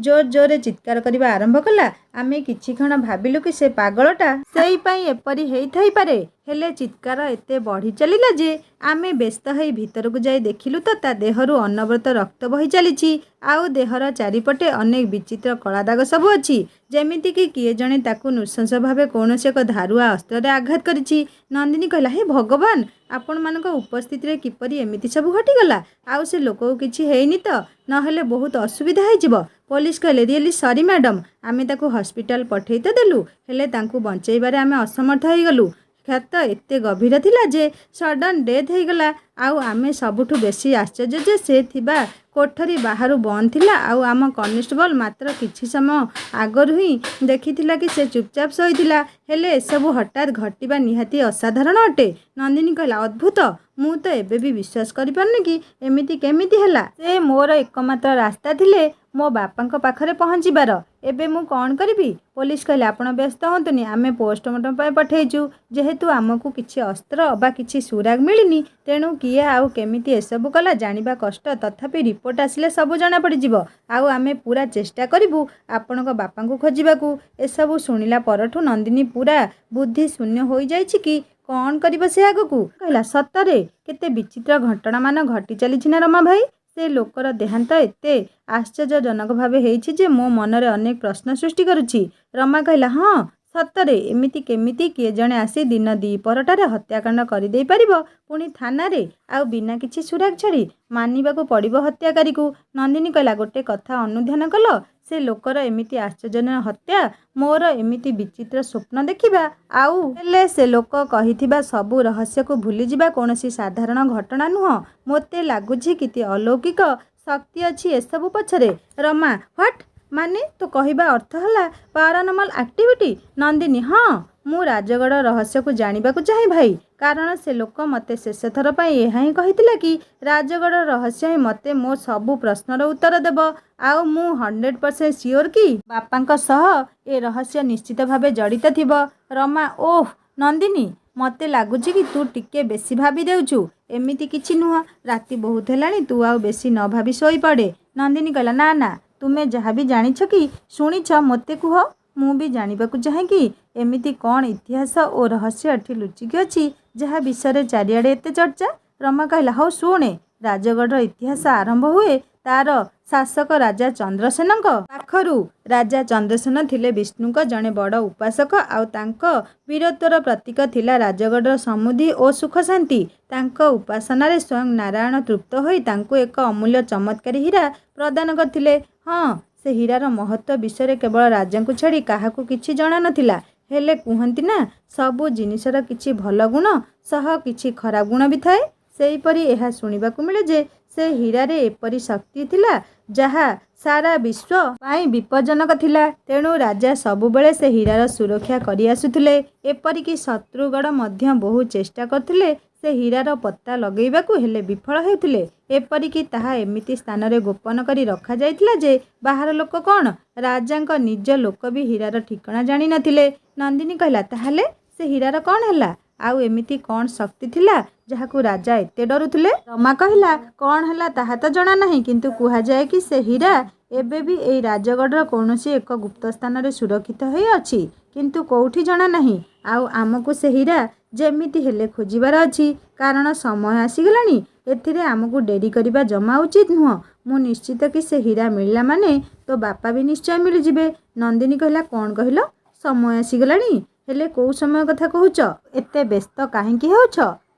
ଜୋର ଜୋରରେ ଚିତ୍କାର କରିବା ଆରମ୍ଭ କଲା। ଆମେ କିଛି କ୍ଷଣ ଭାବିଲୁ କି ସେ ପାଗଳଟା ସେଇପାଇଁ ଏପରି ହେଇଥାଇପାରେ। ହେଲେ ଚିତ୍କାର ଏତେ ବଢ଼ି ଚାଲିଲା ଯେ ଆମେ ବ୍ୟସ୍ତ ହୋଇ ଭିତରକୁ ଯାଇ ଦେଖିଲୁ ତ ତା ଦେହରୁ ଅନବରତ ରକ୍ତ ବହି ଚାଲିଛି। ଆଉ ଦେହର ଚାରିପଟେ ଅନେକ ବିଚିତ୍ର କଳାଦାଗ ସବୁ ଅଛି, ଯେମିତିକି କିଏ ଜଣେ ତାକୁ ନୃଶଂସ ଭାବେ କୌଣସି ଏକ ଧାରୁଆ ଅସ୍ତ୍ରରେ ଆଘାତ କରିଛି। ନନ୍ଦିନୀ କହିଲା, ହେ ଭଗବାନ, ଆପଣମାନଙ୍କ ଉପସ୍ଥିତିରେ କିପରି ଏମିତି ସବୁ ଘଟିଗଲା? ଆଉ ସେ ଲୋକକୁ କିଛି ହେଇନି ତ? ନହେଲେ ବହୁତ ଅସୁବିଧା ହେଇଯିବ। ପୋଲିସ କହିଲେ, ରିଏଲି ସରି ମ୍ୟାଡ଼ାମ୍, ଆମେ ତାକୁ ହସ୍ପିଟାଲ ପଠାଇ ତ ଦେଲୁ, ହେଲେ ତାଙ୍କୁ ବଞ୍ଚାଇବାରେ ଆମେ ଅସମର୍ଥ ହୋଇଗଲୁ। ଅକ୍ଷତ ଏତେ ଗଭୀର ଥିଲା ଯେ ସଡନ୍ ଡେଥ୍ ହେଇଗଲା। ଆଉ ଆମେ ସବୁଠୁ ବେଶୀ ଆଶ୍ଚର୍ଯ୍ୟ ଯେ ସେ ଥିବା କୋଠରୀ ବାହାରୁ ବନ୍ଦ ଥିଲା ଆଉ ଆମ କନେଷ୍ଟବଳ ମାତ୍ର କିଛି ସମୟ ଆଗରୁ ହିଁ ଦେଖିଥିଲା କି ସେ ଚୁପଚାପ ଶୋଇଥିଲା। ହେଲେ ଏସବୁ ହଠାତ୍ ଘଟିବା ନିହାତି ଅସାଧାରଣ ଅଟେ। ନନ୍ଦିନୀ କହିଲା, ଅଦ୍ଭୁତ। ମୁଁ ତ ଏବେ ବି ବିଶ୍ୱାସ କରିପାରୁନି କି ଏମିତି କେମିତି ହେଲା। ସେ ମୋର ଏକମାତ୍ର ରାସ୍ତା ଥିଲେ ମୋ ବାପାଙ୍କ ପାଖରେ ପହଞ୍ଚିବାର। ଏବେ ମୁଁ କ'ଣ କରିବି? ପୋଲିସ କହିଲେ, ଆପଣ ବ୍ୟସ୍ତ ହୁଅନ୍ତୁନି, ଆମେ ପୋଷ୍ଟମର୍ଟମ୍ ପାଇଁ ପଠାଇଛୁ। ଯେହେତୁ ଆମକୁ କିଛି ଅସ୍ତ୍ର ବା କିଛି ସୁରାଗ ମିଳିନି, ତେଣୁ କିଏ ଆଉ କେମିତି ଏସବୁ କଲା ଜାଣିବା କଷ୍ଟ। ତଥାପି ରିପୋର୍ଟ ଆସିଲେ ସବୁ ଜଣାପଡ଼ିଯିବ। ଆଉ ଆମେ ପୁରା ଚେଷ୍ଟା କରିବୁ ଆପଣଙ୍କ ବାପାଙ୍କୁ ଖୋଜିବାକୁ। ଏସବୁ ଶୁଣିଲା ପରଠୁ ନନ୍ଦିନୀ ପୁରା ବୁଦ୍ଧି ଶୂନ୍ୟ ହୋଇଯାଇଛି କି କ'ଣ କରିବ ସେ ଆଗକୁ। କହିଲା, ସତରେ କେତେ ବିଚିତ୍ର ଘଟଣାମାନ ଘଟି ଚାଲିଛି ନା ରମା ଭାଇ। ସେ ଲୋକର ଦେହାନ୍ତ ଏତେ ଆଶ୍ଚର୍ଯ୍ୟଜନକ ଭାବେ ହେଇଛି ଯେ ମୋ ମନରେ ଅନେକ ପ୍ରଶ୍ନ ସୃଷ୍ଟି କରୁଛି। ରମା କହିଲା, ହଁ ସତରେ ଏମିତି କେମିତି କିଏ ଜଣେ ଆସି ଦିନ ଦ୍ୱିପହରଟାରେ ହତ୍ୟାକାଣ୍ଡ କରିଦେଇ ପାରିବ, ପୁଣି ଥାନାରେ, ଆଉ ବିନା କିଛି ସୁରାଗ ଛାଡ଼ି? ମାନିବାକୁ ପଡ଼ିବ ହତ୍ୟାକାରୀକୁ। ନନ୍ଦିନୀ କହିଲା, ଗୋଟେ କଥା ଅନୁଧ୍ୟାନ କଲ? ସେ ଲୋକର ଏମିତି ଆଶ୍ଚର୍ଯ୍ୟଜନକ ହତ୍ୟା, ମୋର ଏମିତି ବିଚିତ୍ର ସ୍ୱପ୍ନ ଦେଖିବା, ଆଉ ହେଲେ ସେ ଲୋକ କହିଥିବା ସବୁ ରହସ୍ୟକୁ ଭୁଲିଯିବା କୌଣସି ସାଧାରଣ ଘଟଣା ନୁହଁ। ମୋତେ ଲାଗୁଛି କିଛି ଅଲୌକିକ ଶକ୍ତି ଅଛି ଏସବୁ ପଛରେ। ରମା, ହ୍ୱାଟ୍? ମାନେ ତୋ କହିବା ଅର୍ଥ ହେଲା ପାରାନର୍ମାଲ ଆକ୍ଟିଭିଟି? ନନ୍ଦିନୀ, ହଁ, ମୁଁ ରାଜଗଡ଼ ରହସ୍ୟକୁ ଜାଣିବାକୁ ଚାହେଁ ଭାଇ। କାରଣ ସେ ଲୋକ ମୋତେ ଶେଷଥର ପାଇଁ ଏହା ହିଁ କହିଥିଲା କି ରାଜଗଡ଼ ରହସ୍ୟ ହିଁ ମୋତେ ମୋ ସବୁ ପ୍ରଶ୍ନର ଉତ୍ତର ଦେବ। ଆଉ ମୁଁ 100% ସିଓର କି ବାପାଙ୍କ ସହ ଏ ରହସ୍ୟ ନିଶ୍ଚିତ ଭାବେ ଜଡ଼ିତ ଥିବ। ରମା, ଓଃ ନନ୍ଦିନୀ, ମୋତେ ଲାଗୁଛି କି ତୁ ଟିକେ ବେଶୀ ଭାବି ଦେଉଛୁ। ଏମିତି କିଛି ନୁହଁ, ରାତି ବହୁତ ହେଲାଣି, ତୁ ଆଉ ବେଶୀ ନ ଭାବି ଶୋଇପଡ଼େ। ନନ୍ଦିନୀ କହିଲା, ନା ନା, ତୁମେ ଯାହା ବି ଜାଣିଛ କି ଶୁଣିଛ ମୋତେ କୁହ। ମୁଁ ବି ଜାଣିବାକୁ ଚାହେଁ କି ଏମିତି କ'ଣ ଇତିହାସ ଓ ରହସ୍ୟ ଏଠି ଲୁଚିକି ଅଛି ଯାହା ବିଷୟରେ ଚାରିଆଡ଼େ ଏତେ ଚର୍ଚ୍ଚା। ରମା କହିଲା, ହଉ ଶୁଣେ। ରାଜଗଡ଼ର ଇତିହାସ ଆରମ୍ଭ ହୁଏ ତାର ଶାସକ ରାଜା ଚନ୍ଦ୍ରସେନଙ୍କ ପାଖରୁ। ରାଜା ଚନ୍ଦ୍ରସେନ ଥିଲେ ବିଷ୍ଣୁଙ୍କ ଜଣେ ବଡ଼ ଉପାସକ ଆଉ ତାଙ୍କ ବୀରତ୍ୱର ପ୍ରତୀକ ଥିଲା ରାଜଗଡ଼ର ସମୃଦ୍ଧି ଓ ସୁଖ ଶାନ୍ତି। ତାଙ୍କ ଉପାସନାରେ ସ୍ୱୟଂ ନାରାୟଣ ତୃପ୍ତ ହୋଇ ତାଙ୍କୁ ଏକ ଅମୂଲ୍ୟ ଚମତ୍କାରୀ ହୀରା ପ୍ରଦାନ କରିଥିଲେ। ହଁ, ସେ ହୀରାର ମହତ୍ତ୍ୱ ବିଷୟରେ କେବଳ ରାଜାଙ୍କୁ ଛାଡ଼ି କାହାକୁ କିଛି ଜଣା ନଥିଲା। ହେଲେ କୁହନ୍ତି ନା, ସବୁ ଜିନିଷର କିଛି ଭଲ ଗୁଣ ସହ କିଛି ଖରାପ ଗୁଣ ବି ଥାଏ। ସେହିପରି ଏହା ଶୁଣିବାକୁ ମିଳେ ଯେ ସେ ହୀରାରେ ଏପରି ଶକ୍ତି ଥିଲା ଯାହା ସାରା ବିଶ୍ୱ ପାଇଁ ବିପଜ୍ଜନକ ଥିଲା। ତେଣୁ ରାଜା ସବୁବେଳେ ସେ ହୀରାର ସୁରକ୍ଷା କରି ଆସୁଥିଲେ। ଏପରିକି ଶତ୍ରୁଗଡ଼ ମଧ୍ୟ ବହୁ ଚେଷ୍ଟା କରୁଥିଲେ ସେ ହୀରାର ପତ୍ତା ଲଗେଇବାକୁ, ହେଲେ ବିଫଳ ହେଉଥିଲେ। ଏପରିକି ତାହା ଏମିତି ସ୍ଥାନରେ ଗୋପନ କରି ରଖାଯାଇଥିଲା ଯେ ବାହାର ଲୋକ କ'ଣ, ରାଜାଙ୍କ ନିଜ ଲୋକ ବି ହୀରାର ଠିକଣା ଜାଣିନଥିଲେ। ନନ୍ଦିନୀ କହିଲା, ତାହେଲେ ସେ ହୀରାର କ'ଣ ହେଲା? ଆଉ ଏମିତି କ'ଣ ଶକ୍ତି ଥିଲା ଯାହାକୁ ରାଜା ଏତେ ଡରୁଥିଲେ? ରମା କହିଲା, କ'ଣ ହେଲା ତାହା ତ ଜଣା ନାହିଁ, କିନ୍ତୁ କୁହାଯାଏ କି ସେ ହୀରା ଏବେ ବି ଏଇ ରାଜଗଡ଼ର କୌଣସି ଏକ ଗୁପ୍ତ ସ୍ଥାନରେ ସୁରକ୍ଷିତ ହୋଇ ଅଛି, କିନ୍ତୁ କେଉଁଠି ଜଣା ନାହିଁ। ଆଉ ଆମକୁ ସେ ହୀରା ଯେମିତି ହେଲେ ଖୋଜିବାର ଅଛି, କାରଣ ସମୟ ଆସିଗଲାଣି। ଏଥିରେ ଆମକୁ ଡେରି କରିବା ଜମା ଉଚିତ ନୁହଁ। ମୁଁ ନିଶ୍ଚିତ କି ସେ ହୀରା ମିଳିଲା ମାନେ ତୋ ବାପା ବି ନିଶ୍ଚୟ ମିଳିଯିବେ। ନନ୍ଦିନୀ କହିଲା, କ'ଣ କହିଲ? ସମୟ ଆସିଗଲାଣି? ହେଲେ କେଉଁ ସମୟ କଥା କହୁଛ? ଏତେ ବ୍ୟସ୍ତ କାହିଁକି ହେଉଛ?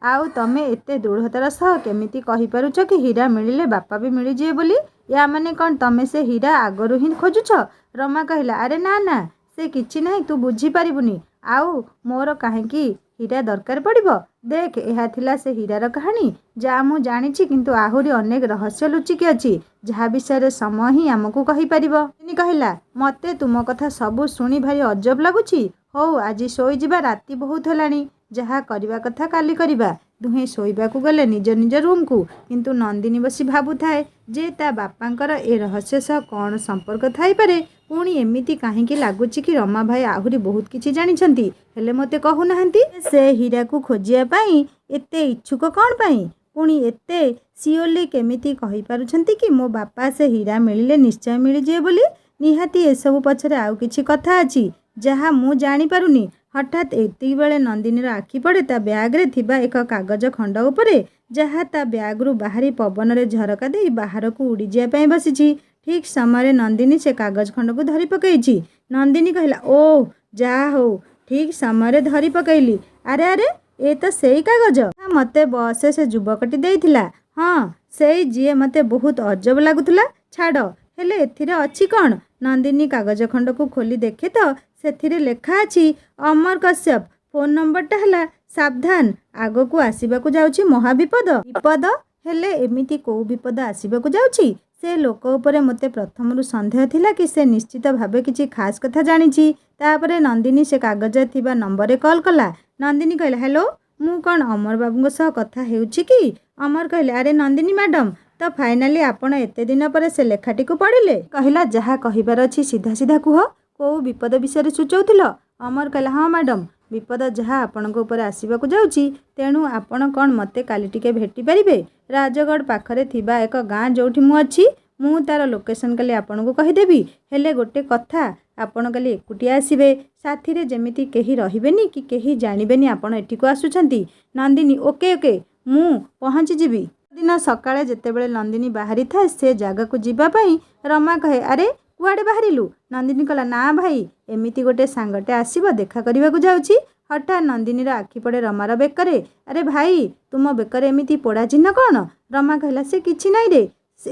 ଆଉ ତମେ ଏତେ ଦୃଢ଼ତାର ସହ କେମିତି କହିପାରୁଛ କି ହୀରା ମିଳିଲେ ବାପା ବି ମିଳିଯିବେ ବୋଲି? ୟା ମାନେ କ'ଣ ତମେ ସେ ହୀରା ଆଗରୁ ହିଁ ଖୋଜୁଛ? ରମା କହିଲା, ଆରେ ନା ନା, ସେ କିଛି ନାହିଁ, ତୁ ବୁଝିପାରିବୁନି। ଆଉ ମୋର କାହିଁକି ହୀରା ଦରକାର ପଡ଼ିବ? ଦେଖ, ଏହା ଥିଲା ସେ ହୀରାର କାହାଣୀ ଯାହା ମୁଁ ଜାଣିଛି, କିନ୍ତୁ ଆହୁରି ଅନେକ ରହସ୍ୟ ଲୁଚିକି ଅଛି ଯାହା ବିଷୟରେ ସମୟ ହିଁ ଆମକୁ କହିପାରିବ। ନନ୍ଦିନୀ କହିଲା, ମୋତେ ତୁମ କଥା ସବୁ ଶୁଣି ଭାରି ଅଜବ ଲାଗୁଛି। ହଉ, ଆଜି ଶୋଇଯିବା, ରାତି ବହୁତ ହେଲାଣି। ଯାହା କରିବା କଥା କାଲି କରିବା। ଦୁହେଁ ଶୋଇବାକୁ ଗଲେ ନିଜ ନିଜ ରୁମ୍କୁ। କିନ୍ତୁ ନନ୍ଦିନୀ ବସି ଭାବୁଥାଏ ଯେ ତା ବାପାଙ୍କର ଏ ରହସ୍ୟ ସହ କ'ଣ ସମ୍ପର୍କ ଥାଇପାରେ। ପୁଣି ଏମିତି କାହିଁକି ଲାଗୁଛି କି ରମା ଭାଇ ଆହୁରି ବହୁତ କିଛି ଜାଣିଛନ୍ତି, ହେଲେ ମୋତେ କହୁନାହାନ୍ତି। ସେ ହୀରାକୁ ଖୋଜିବା ପାଇଁ ଏତେ ଇଚ୍ଛୁକ କ'ଣ ପାଇଁ? ପୁଣି ଏତେ ସିଓରଲି କେମିତି କହିପାରୁଛନ୍ତି କି ମୋ ବାପା ସେ ହୀରା ମିଳିଲେ ନିଶ୍ଚୟ ମିଳିଯିବେ ବୋଲି? ନିହାତି ଏସବୁ ପଛରେ ଆଉ କିଛି କଥା ଅଛି ଯାହା ମୁଁ ଜାଣିପାରୁନି। ହଠାତ୍ ଏତିକିବେଳେ ନନ୍ଦିନୀର ଆଖି ପଡ଼େ ତା ବ୍ୟାଗ୍ରେ ଥିବା ଏକ କାଗଜ ଖଣ୍ଡ ଉପରେ, ଯାହା ତା ବ୍ୟାଗ୍ରୁ ବାହାରି ପବନରେ ଝରକା ଦେଇ ବାହାରକୁ ଉଡ଼ିଯିବା ପାଇଁ ବସିଛି। ଠିକ୍ ସମୟରେ ନନ୍ଦିନୀ ସେ କାଗଜ ଖଣ୍ଡକୁ ଧରି ପକାଇଛି। ନନ୍ଦିନୀ କହିଲା, ଓଃ, ଯାହା ହଉ, ଠିକ୍ ସମୟରେ ଧରି ପକାଇଲି। ଆରେ ଆରେ, ଏ ତ ସେଇ କାଗଜ ମୋତେ ବସ୍ରେ ସେ ଯୁବକଟି ଦେଇଥିଲା। ହଁ, ସେଇ ଯିଏ ମୋତେ ବହୁତ ଅଜବ ଲାଗୁଥିଲା। ଛାଡ଼, ହେଲେ ଏଥିରେ ଅଛି କ'ଣ? ନନ୍ଦିନୀ କାଗଜ ଖଣ୍ଡକୁ ଖୋଲି ଦେଖେ ତ ସେଥିରେ ଲେଖା ଅଛି, ଅମର କଶ୍ୟପ। ଫୋନ୍ ନମ୍ବରଟା ହେଲା ସାବଧାନ, ଆଗକୁ ଆସିବାକୁ ଯାଉଛି ମହାବିପଦ। ବିପଦ ହେଲେ ଏମିତି କେଉଁ ବିପଦ ଆସିବାକୁ ଯାଉଛି? ସେ ଲୋକ ଉପରେ ମୋତେ ପ୍ରଥମରୁ ସନ୍ଦେହ ଥିଲା କି ସେ ନିଶ୍ଚିତ ଭାବେ କିଛି ଖାସ୍ କଥା ଜାଣିଛି। ତାପରେ ନନ୍ଦିନୀ ସେ କାଗଜରେ ଥିବା ନମ୍ବରରେ କଲ୍ କଲା। ନନ୍ଦିନୀ କହିଲା, ହ୍ୟାଲୋ, ମୁଁ କ'ଣ ଅମର ବାବୁଙ୍କ ସହ କଥା ହେଉଛି କି? ଅମର କହିଲେ, ଆରେ ନନ୍ଦିନୀ ମ୍ୟାଡ଼ାମ୍, ତ ଫାଇନାଲି ଆପଣ ଏତେ ଦିନ ପରେ ସେ ଲେଖାଟିକୁ ପଢ଼ିଲେ? କହିଲା, ଯାହା କହିବାର ଅଛି ସିଧା ସିଧା କୁହ, କେଉଁ ବିପଦ ବିଷୟରେ ସୂଚାଉଥିଲ? ଅମର କହିଲା, ହଁ ମ୍ୟାଡ଼ାମ୍, ବିପଦ ଯାହା ଆପଣଙ୍କ ଉପରେ ଆସିବାକୁ ଯାଉଛି, ତେଣୁ ଆପଣ କ'ଣ ମୋତେ କାଲି ଟିକେ ଭେଟିପାରିବେ? ରାଜଗଡ଼ ପାଖରେ ଥିବା ଏକ ଗାଁ ଯେଉଁଠି ମୁଁ ଅଛି, ମୁଁ ତା'ର ଲୋକେସନ୍ କାଲି ଆପଣଙ୍କୁ କହିଦେବି। ହେଲେ ଗୋଟେ କଥା, ଆପଣ କାଲି ଏକୁଟିଆ ଆସିବେ, ସାଥିରେ ଯେମିତି କେହି ରହିବେନି କି କେହି ଜାଣିବେନି ଆପଣ ଏଠିକୁ ଆସୁଛନ୍ତି। ନନ୍ଦିନୀ, ଓକେ ଓକେ, ମୁଁ ପହଞ୍ଚିଯିବି। ଦିନ ସକାଳେ ଯେତେବେଳେ ନନ୍ଦିନୀ ବାହାରିଥାଏ ସେ ଜାଗାକୁ ଯିବା ପାଇଁ, ରମା କହେ, ଆରେ କୁଆଡ଼େ ବାହାରିଲୁ? ନନ୍ଦିନୀ କହିଲା, ନା ଭାଇ, ଏମିତି ଗୋଟେ ସାଙ୍ଗଟେ ଆସିବ ଦେଖା କରିବାକୁ ଯାଉଛି। ହଠାତ୍ ନନ୍ଦିନୀର ଆଖି ପଡ଼େ ରମାର ବେକରେ। ଆରେ ଭାଇ, ତୁମ ବେକରେ ଏମିତି ପୋଡ଼ା ଚିହ୍ନ କ'ଣ? ରମା କହିଲା, ସେ କିଛି ନାହିଁ ରେ,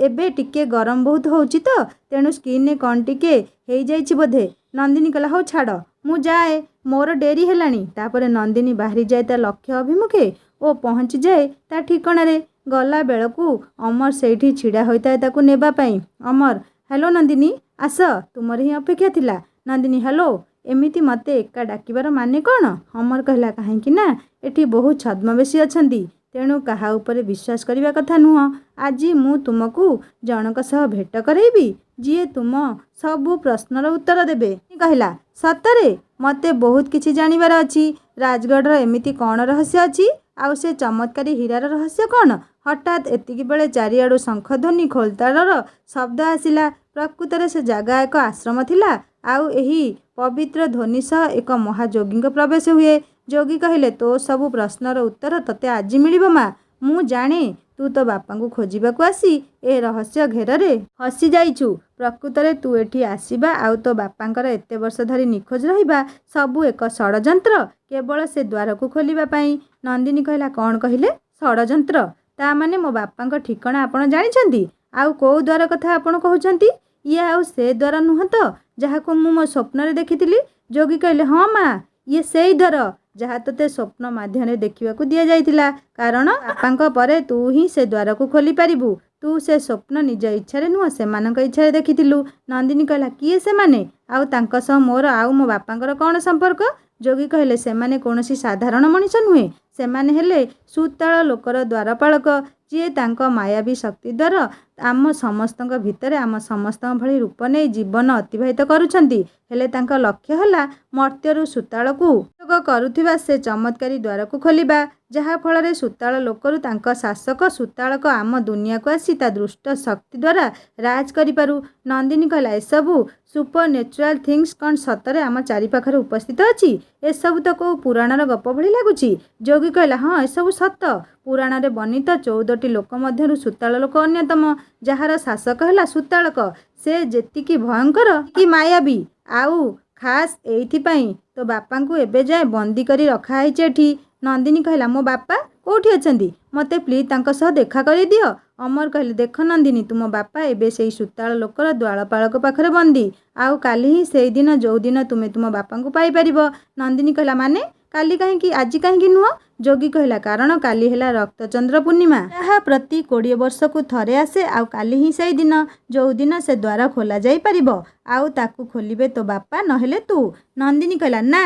ଏବେ ଟିକେ ଗରମ ବହୁତ ହେଉଛି ତ, ତେଣୁ ସ୍କିନ୍ରେ କ'ଣ ଟିକେ ହେଇଯାଇଛି ବୋଧେ। ନନ୍ଦିନୀ କହିଲା, ହଉ ଛାଡ଼, ମୁଁ ଯାଏ, ମୋର ଡେରି ହେଲାଣି। ତାପରେ ନନ୍ଦିନୀ ବାହାରିଯାଏ ତା ଲକ୍ଷ୍ୟ ଅଭିମୁଖେ ଓ ପହଞ୍ଚିଯାଏ ତା ଠିକଣାରେ। ଗଲା ବେଳକୁ ଅମର ସେଇଠି ଛିଡ଼ା ହୋଇଥାଏ ତାକୁ ନେବା ପାଇଁ। ଅମର, ହ୍ୟାଲୋ ନନ୍ଦିନୀ, ଆସ, ତୁମର ହିଁ ଅପେକ୍ଷା ଥିଲା। ନନ୍ଦିନୀ, ହ୍ୟାଲୋ, ଏମିତି ମୋତେ ଏକା ଡାକିବାର ମାନେ କ'ଣ? ଅମର କହିଲା, କାହିଁକି ନା ଏଠି ବହୁ ଛଦ୍ମବେଶୀ ଅଛନ୍ତି, ତେଣୁ କାହା ଉପରେ ବିଶ୍ୱାସ କରିବା କଥା ନୁହଁ। ଆଜି ମୁଁ ତୁମକୁ ଜଣଙ୍କ ସହ ଭେଟ କରାଇବି, ଯିଏ ତୁମ ସବୁ ପ୍ରଶ୍ନର ଉତ୍ତର ଦେବେ। କହିଲା, ସତରେ? ମୋତେ ବହୁତ କିଛି ଜାଣିବାର ଅଛି। ରାଜଗଡ଼ର ଏମିତି କ'ଣ ରହସ୍ୟ ଅଛି? ଆଉ ସେ ଚମତ୍କାରୀ ହୀରାର ରହସ୍ୟ କ'ଣ? ହଠାତ୍ ଏତିକିବେଳେ ଚାରିଆଡ଼ୁ ଶଙ୍ଖଧ୍ୱନି, ଖୋଳତାଡ଼ର ଶବ୍ଦ ଆସିଲା। ପ୍ରକୃତରେ ସେ ଜାଗା ଏକ ଆଶ୍ରମ ଥିଲା, ଆଉ ଏହି ପବିତ୍ର ଧ୍ୱନି ସହ ଏକ ମହାଯୋଗୀଙ୍କ ପ୍ରବେଶ ହୁଏ। ଯୋଗୀ କହିଲେ, ତୋ ସବୁ ପ୍ରଶ୍ନର ଉତ୍ତର ତୋତେ ଆଜି ମିଳିବ ମା। ମୁଁ ଜାଣେ ତୁ ତୋ ବାପାଙ୍କୁ ଖୋଜିବାକୁ ଆସି ଏ ରହସ୍ୟ ଘେରରେ ଫସି ଯାଇଛୁ। ପ୍ରକୃତରେ ତୁ ଏଠି ଆସିବା ଆଉ ତୋ ବାପାଙ୍କର ଏତେ ବର୍ଷ ଧରି ନିଖୋଜ ରହିବା ସବୁ ଏକ ଷଡ଼ଯନ୍ତ୍ର, କେବଳ ସେ ଦ୍ୱାରକୁ ଖୋଲିବା ପାଇଁ। ନନ୍ଦିନୀ କହିଲା, କ'ଣ କହିଲେ? ଷଡ଼ଯନ୍ତ୍ର? ତା ମାନେ ମୋ ବାପାଙ୍କ ଠିକଣା ଆପଣ ଜାଣିଛନ୍ତି? ଆଉ କେଉଁ ଦ୍ୱାର କଥା ଆପଣ କହୁଛନ୍ତି? ଇଏ ଆଉ ସେ ଦ୍ୱାର ନୁହଁ ତ, ଯାହାକୁ ମୁଁ ମୋ ସ୍ୱପ୍ନରେ ଦେଖିଥିଲି? ଯୋଗୀ କହିଲେ, ହଁ ମା, ଇଏ ସେଇ ଦ୍ୱାର ଯାହା ତୋତେ ସ୍ୱପ୍ନ ମାଧ୍ୟମରେ ଦେଖିବାକୁ ଦିଆଯାଇଥିଲା। କାରଣ ବାପାଙ୍କ ପରେ ତୁ ହିଁ ସେ ଦ୍ୱାରକୁ ଖୋଲିପାରିବୁ। ତୁ ସେ ସ୍ୱପ୍ନ ନିଜ ଇଚ୍ଛାରେ ନୁହଁ, ସେମାନଙ୍କ ଇଚ୍ଛାରେ ଦେଖିଥିଲୁ। ନନ୍ଦିନୀ କହିଲା, କିଏ ସେମାନେ? ଆଉ ତାଙ୍କ ସହ ମୋର ଆଉ ମୋ ବାପାଙ୍କର କ'ଣ ସମ୍ପର୍କ? ଯୋଗୀ କହିଲେ, ସେମାନେ କୌଣସି ସାଧାରଣ ମଣିଷ ନୁହେଁ, ସେମାନେ ହେଲେ ସୁତଳ ଲୋକର ଦ୍ୱାରପାଳକ, ଯିଏ ତାଙ୍କ ମାୟାବୀ ଶକ୍ତି ଦ୍ୱାରା ଆମ ସମସ୍ତଙ୍କ ଭିତରେ ଆମ ସମସ୍ତଙ୍କ ଭଳି ରୂପ ନେଇ ଜୀବନ ଅତିବାହିତ କରୁଛନ୍ତି। ହେଲେ ତାଙ୍କ ଲକ୍ଷ୍ୟ ହେଲା ମର୍ତ୍ତ୍ୟରୁ ସୁତାଳକୁ ଯୋଗ କରୁଥିବା ସେ ଚମତ୍କାରୀ ଦ୍ୱାରକୁ ଖୋଲିବା, ଯାହାଫଳରେ ସୁତାଳ ଲୋକରୁ ତାଙ୍କ ଶାସକ ସୁତାଳକ ଆମ ଦୁନିଆକୁ ଆସି ତା ଦୁଷ୍ଟ ଶକ୍ତି ଦ୍ୱାରା ରାଜ କରିପାରୁ। ନନ୍ଦିନୀ କହିଲା, ଏସବୁ ସୁପର ନ୍ୟାଚୁରାଲ ଥିଙ୍ଗସ୍ କ'ଣ ସତରେ ଆମ ଚାରିପାଖରେ ଉପସ୍ଥିତ ଅଛି? ଏସବୁ ତ କେଉଁ ପୁରାଣର ଗପ ଭଳି ଲାଗୁଛି। ଯୋଗୀ କହିଲା, ହଁ, ଏସବୁ ସତ। ପୁରାଣରେ ବର୍ଣ୍ଣିତ 14ଟି ଲୋକ ମଧ୍ୟରୁ ସୁତାଳ ଲୋକ ଅନ୍ୟତମ, ଯାହାର ଶାସକ ହେଲା ସୁତାଳକ। ସେ ଯେତିକି ଭୟଙ୍କର କି ମାୟାବୀ, ଆଉ ଖାସ୍ ଏଇଥିପାଇଁ ତୋ ବାପାଙ୍କୁ ଏବେ ଯାଏଁ ବନ୍ଦୀ କରି ରଖାହେଇଛି ଏଠି। ନନ୍ଦିନୀ କହିଲା, ମୋ ବାପା କେଉଁଠି ଅଛନ୍ତି? ମୋତେ ପ୍ଲିଜ୍ ତାଙ୍କ ସହ ଦେଖା କରିଦିଅ। ଅମର କହିଲେ, ଦେଖ ନନ୍ଦିନୀ, ତୁମ ବାପା ଏବେ ସେଇ ସୁତାଳ ଲୋକର ଦ୍ୱାରପାଳକ ପାଖରେ ବନ୍ଦୀ, ଆଉ କାଲି ହିଁ ସେଇଦିନ ଯେଉଁଦିନ ତୁମେ ତୁମ ବାପାଙ୍କୁ ପାଇପାରିବ। ନନ୍ଦିନୀ କହିଲା, ମାନେ କାଲି କାହିଁକି, ଆଜି କାହିଁକି ନୁହଁ? ଯୋଗୀ କହିଲା, କାରଣ କାଲି ହେଲା ରକ୍ତଚନ୍ଦ୍ର ପୂର୍ଣ୍ଣିମା, ଯାହା ପ୍ରତି 20 ବର୍ଷକୁ ଥରେ ଆସେ, ଆଉ କାଲି ହିଁ ସେଇ ଦିନ ଯେଉଁଦିନ ସେ ଦ୍ୱାର ଖୋଲା ଯାଇପାରିବ, ଆଉ ତାକୁ ଖୋଲିବେ ତୋ ବାପା, ନହେଲେ ତୁ। ନନ୍ଦିନୀ କହିଲା, ନା,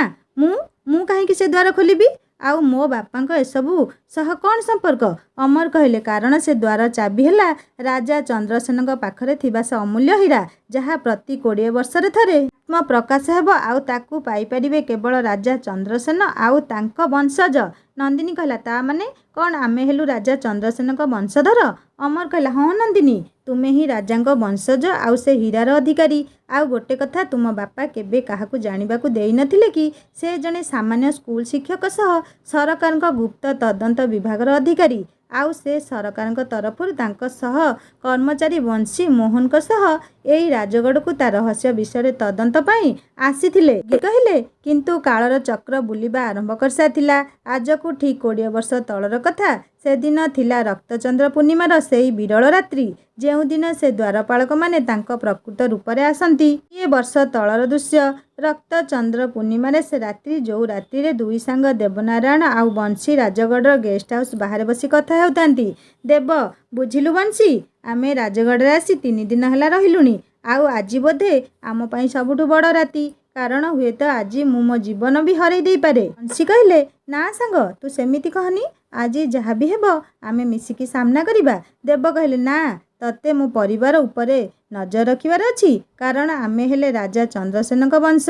ମୁଁ କାହିଁକି ସେ ଦ୍ୱାର ଖୋଲିବି? ଆଉ ମୋ ବାପାଙ୍କ ଏସବୁ ସହ କ'ଣ ସମ୍ପର୍କ? ଅମର କହିଲେ, କାରଣ ସେ ଦ୍ୱାର ଚାବି ହେଲା ରାଜା ଚନ୍ଦ୍ରସେନଙ୍କ ପାଖରେ ଥିବା ସେ ଅମୂଲ୍ୟ ହୀରା, ଯାହା ପ୍ରତି 20 ବର୍ଷରେ ଥରେ ପ୍ରକାଶ ହେବ, ଆଉ ତାକୁ ପାଇପାରିବେ କେବଳ ରାଜା ଚନ୍ଦ୍ରସେନ ଆଉ ତାଙ୍କ ବଂଶଜ। ନନ୍ଦିନୀ କହିଲା, ତା ମାନେ କ'ଣ ଆମେ ହେଲୁ ରାଜା ଚନ୍ଦ୍ରସେନଙ୍କ ବଂଶଧର? ଅମର କହିଲା, ହଁ ନନ୍ଦିନୀ, ତୁମେ ହିଁ ରାଜାଙ୍କ ବଂଶଜ ଆଉ ସେ ହୀରାର ଅଧିକାରୀ। ଆଉ ଗୋଟେ କଥା, ତୁମ ବାପା କେବେ କାହାକୁ ଜାଣିବାକୁ ଦେଇନଥିଲେ କି ସେ ଜଣେ ସାମାନ୍ୟ ସ୍କୁଲ ଶିକ୍ଷକ ସହ ସରକାରଙ୍କ ଗୁପ୍ତ ତଦନ୍ତ ବିଭାଗର ଅଧିକାରୀ, ଆଉ ସେ ସରକାରଙ୍କ ତରଫରୁ ତାଙ୍କ ସହ କର୍ମଚାରୀ ବଂଶୀ ମୋହନଙ୍କ ସହ ଏଇ ରାଜଗଡ଼କୁ ତା ରହସ୍ୟ ବିଷୟରେ ତଦନ୍ତ ପାଇଁ ଆସିଥିଲେ। କହିଲେ, କିନ୍ତୁ କାଳର ଚକ୍ର ବୁଲିବା ଆରମ୍ଭ କରିସାରିଥିଲା। ଆଜକୁ ଠିକ୍ 20 ବର୍ଷ ତଳର କଥା। ସେଦିନ ଥିଲା ରକ୍ତଚନ୍ଦ୍ର ପୂର୍ଣ୍ଣିମାର ସେଇ ବିରଳ ରାତ୍ରି, ଯେଉଁଦିନ ସେ ଦ୍ୱାରପାଳକମାନେ ତାଙ୍କ ପ୍ରକୃତ ରୂପରେ ଆସନ୍ତି। ଏ ବର୍ଷ ତଳର ଦୃଶ୍ୟ। ରକ୍ତ ଚନ୍ଦ୍ର ପୂର୍ଣ୍ଣିମାରେ ସେ ରାତ୍ରି, ଯେଉଁ ରାତ୍ରିରେ ଦୁଇ ସାଙ୍ଗ ଦେବନାରାୟଣ ଆଉ ବଂଶୀ ରାଜଗଡ଼ର ଗେଷ୍ଟ ହାଉସ୍ ବାହାରେ ବସି କଥା ହେଉଥାନ୍ତି। ଦେବ, ବୁଝିଲୁ ବଂଶୀ, ଆମେ ରାଜଗଡ଼ରେ ଆସି 3 ଦିନ ହେଲା ରହିଲୁଣି। ଆଉ ଆଜି ବୋଧେ ଆମ ପାଇଁ ସବୁଠୁ ବଡ଼ ରାତି। କାରଣ ହୁଏତ ଆଜି ମୁଁ ମୋ ଜୀବନ ବି ହରେଇ ଦେଇପାରେ। ବଂଶୀ କହିଲେ, ନା ସାଙ୍ଗ, ତୁ ସେମିତି କହନି। ଆଜି ଯାହା ବି ହେବ ଆମେ ମିଶିକି ସାମ୍ନା କରିବା। ଦେବ କହିଲେ, ନା, ତତେ ମୋ ପରିବାର ଉପରେ ନଜର ରଖିବାର ଅଛି। କାରଣ ଆମେ ହେଲେ ରାଜା ଚନ୍ଦ୍ରସେନଙ୍କ ବଂଶ।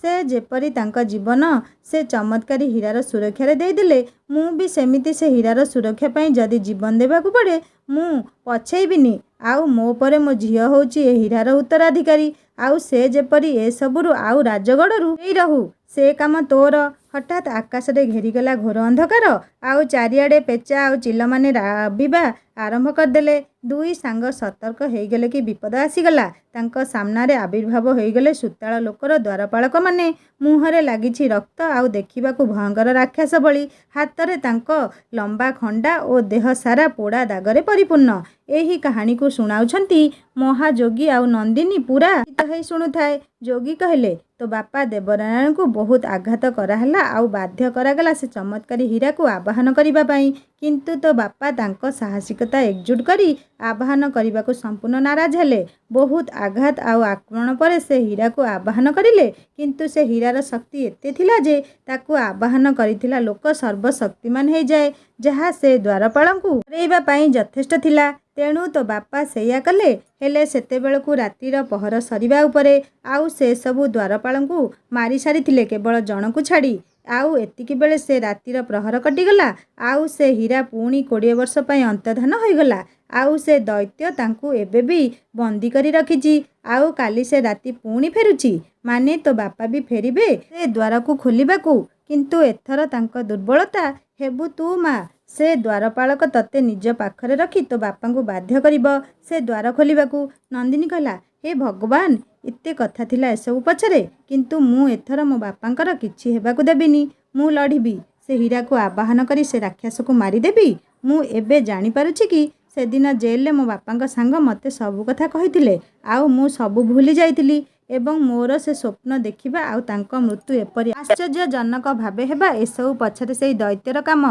ସେ ଯେପରି ତାଙ୍କ ଜୀବନ ସେ ଚମତ୍କାରୀ ହୀରାର ସୁରକ୍ଷାରେ ଦେଇଦେଲେ, ମୁଁ ବି ସେମିତି ସେ ହୀରାର ସୁରକ୍ଷା ପାଇଁ ଯଦି ଜୀବନ ଦେବାକୁ ପଡ଼େ ମୁଁ ପଛେଇବିନି। ଆଉ ମୋ ପରେ ମୋ ଝିଅ ହେଉଛି ଏ ହୀରାର ଉତ୍ତରାଧିକାରୀ। ଆଉ ସେ ଯେପରି ଏସବୁରୁ ଆଉ ରାଜଗଡ଼ରୁ ନେଇ ରହୁ, ସେ କାମ ତୋର। ହଠାତ୍ ଆକାଶରେ ଘେରିଗଲା ଘୋର ଅନ୍ଧକାର। ଆଉ ଚାରିଆଡ଼େ ପେଚା ଆଉ ଚିଲମାନେ ରାବିବା ଆରମ୍ଭ କରିଦେଲେ। ଦୁଇ ସାଙ୍ଗ ସତର୍କ ହେଇଗଲେ କି ବିପଦ ଆସିଗଲା। ତାଙ୍କ ସାମ୍ନାରେ ଆବିର୍ଭାବ ହୋଇଗଲେ ସୁତାଳ ଲୋକର ଦ୍ୱାରପାଳକମାନେ। ମୁହଁରେ ଲାଗିଛି ରକ୍ତ ଆଉ ଦେଖିବାକୁ ଭୟଙ୍କର ରାକ୍ଷସ ଭଳି। ହାତରେ ତାଙ୍କ ଲମ୍ବା ଖଣ୍ଡା ଓ ଦେହ ସାରା ପୋଡ଼ା ଦାଗରେ ପରିପୂର୍ଣ୍ଣ। ଏହି କାହାଣୀକୁ ଶୁଣାଉଛନ୍ତି ମହାଯୋଗୀ ଆଉ ନନ୍ଦିନୀ ପୁରା ଚିତ୍ତ ହେଇ ଶୁଣୁଥାଏ। ଯୋଗୀ କହିଲେ, ତୋ ବାପା ଦେବନାରାୟଣଙ୍କୁ ବହୁତ ଆଘାତ କରାହେଲା ଆଉ ବାଧ୍ୟ କରାଗଲା ସେ ଚମତ୍କାରୀ ହୀରାକୁ ଆବାହନ କରିବା ପାଇଁ। କିନ୍ତୁ ତୋ ବାପା ତାଙ୍କ ସାହସିକତା ଏକଜୁଟ କରି ଆବାହନ କରିବାକୁ ସମ୍ପୂର୍ଣ୍ଣ ନାରାଜ ହେଲେ। ବହୁତ ଆଘାତ ଆଉ ଆକ୍ରମଣ ପରେ ସେ ହୀରାକୁ ଆବାହନ କରିଲେ। କିନ୍ତୁ ସେ ହୀରାର ଶକ୍ତି ଏତେ ଥିଲା ଯେ ତାକୁ ଆବାହନ କରିଥିଲା ଲୋକ ସର୍ବଶକ୍ତିମାନ ହେଇଯାଏ, ଯାହା ସେ ଦ୍ୱାରପାଳଙ୍କୁ ହରେଇବା ପାଇଁ ଯଥେଷ୍ଟ ଥିଲା। ତେଣୁ ତୋ ବାପା ସେଇଆ କଲେ। ହେଲେ ସେତେବେଳକୁ ରାତିର ପହର ସରିବା ଉପରେ। ଆଉ ସେ ସବୁ ଦ୍ୱାରପାଳଙ୍କୁ ମାରି ସାରିଥିଲେ କେବଳ ଜଣକୁ ଛାଡ଼ି। ଆଉ ଏତିକିବେଳେ ସେ ରାତିର ପ୍ରହର କଟିଗଲା। ଆଉ ସେ ହୀରା ପୁଣି 20 ବର୍ଷ ପାଇଁ ଅନ୍ତର୍ଦ୍ଧାନ ହୋଇଗଲା। ଆଉ ସେ ଦୈତ୍ୟ ତାଙ୍କୁ ଏବେ ବି ବନ୍ଦୀ କରି ରଖିଛି। ଆଉ କାଲି ସେ ରାତି ପୁଣି ଫେରୁଛି। ମାନେ ତୋ ବାପା ବି ଫେରିବେ ସେ ଦ୍ୱାରକୁ ଖୋଲିବାକୁ। କିନ୍ତୁ ଏଥର ତାଙ୍କ ଦୁର୍ବଳତା ହେବୁ ତୁ ମା। ସେ ଦ୍ୱାରପାଳକ ତତେ ନିଜ ପାଖରେ ରଖି ତୋ ବାପାଙ୍କୁ ବାଧ୍ୟ କରିବ ସେ ଦ୍ୱାର ଖୋଲିବାକୁ। ନନ୍ଦିନୀ କହିଲା, ହେ ଭଗବାନ, ଏତେ କଥା ଥିଲା ଏସବୁ ପଛରେ। କିନ୍ତୁ ମୁଁ ଏଥର ମୋ ବାପାଙ୍କର କିଛି ହେବାକୁ ଦେବିନି। ମୁଁ ଲଢ଼ିବି। ସେ ହୀରାକୁ ଆବାହନ କରି ସେ ରାକ୍ଷସକୁ ମାରିଦେବି। ମୁଁ ଏବେ ଜାଣିପାରୁଛି କି ସେଦିନ ଜେଲରେ ମୋ ବାପାଙ୍କ ସାଙ୍ଗ ମୋତେ ସବୁ କଥା କହିଥିଲେ। ଆଉ ମୁଁ ସବୁ ଭୁଲି ଯାଇଥିଲି। ଏବଂ ମୋର ସେ ସ୍ୱପ୍ନ ଦେଖିବା ଆଉ ତାଙ୍କ ମୃତ୍ୟୁ ଏପରି ଆଶ୍ଚର୍ଯ୍ୟଜନକ ଭାବେ ହେବା, ଏସବୁ ପଛରେ ସେଇ ଦୈତ୍ୟର କାମ।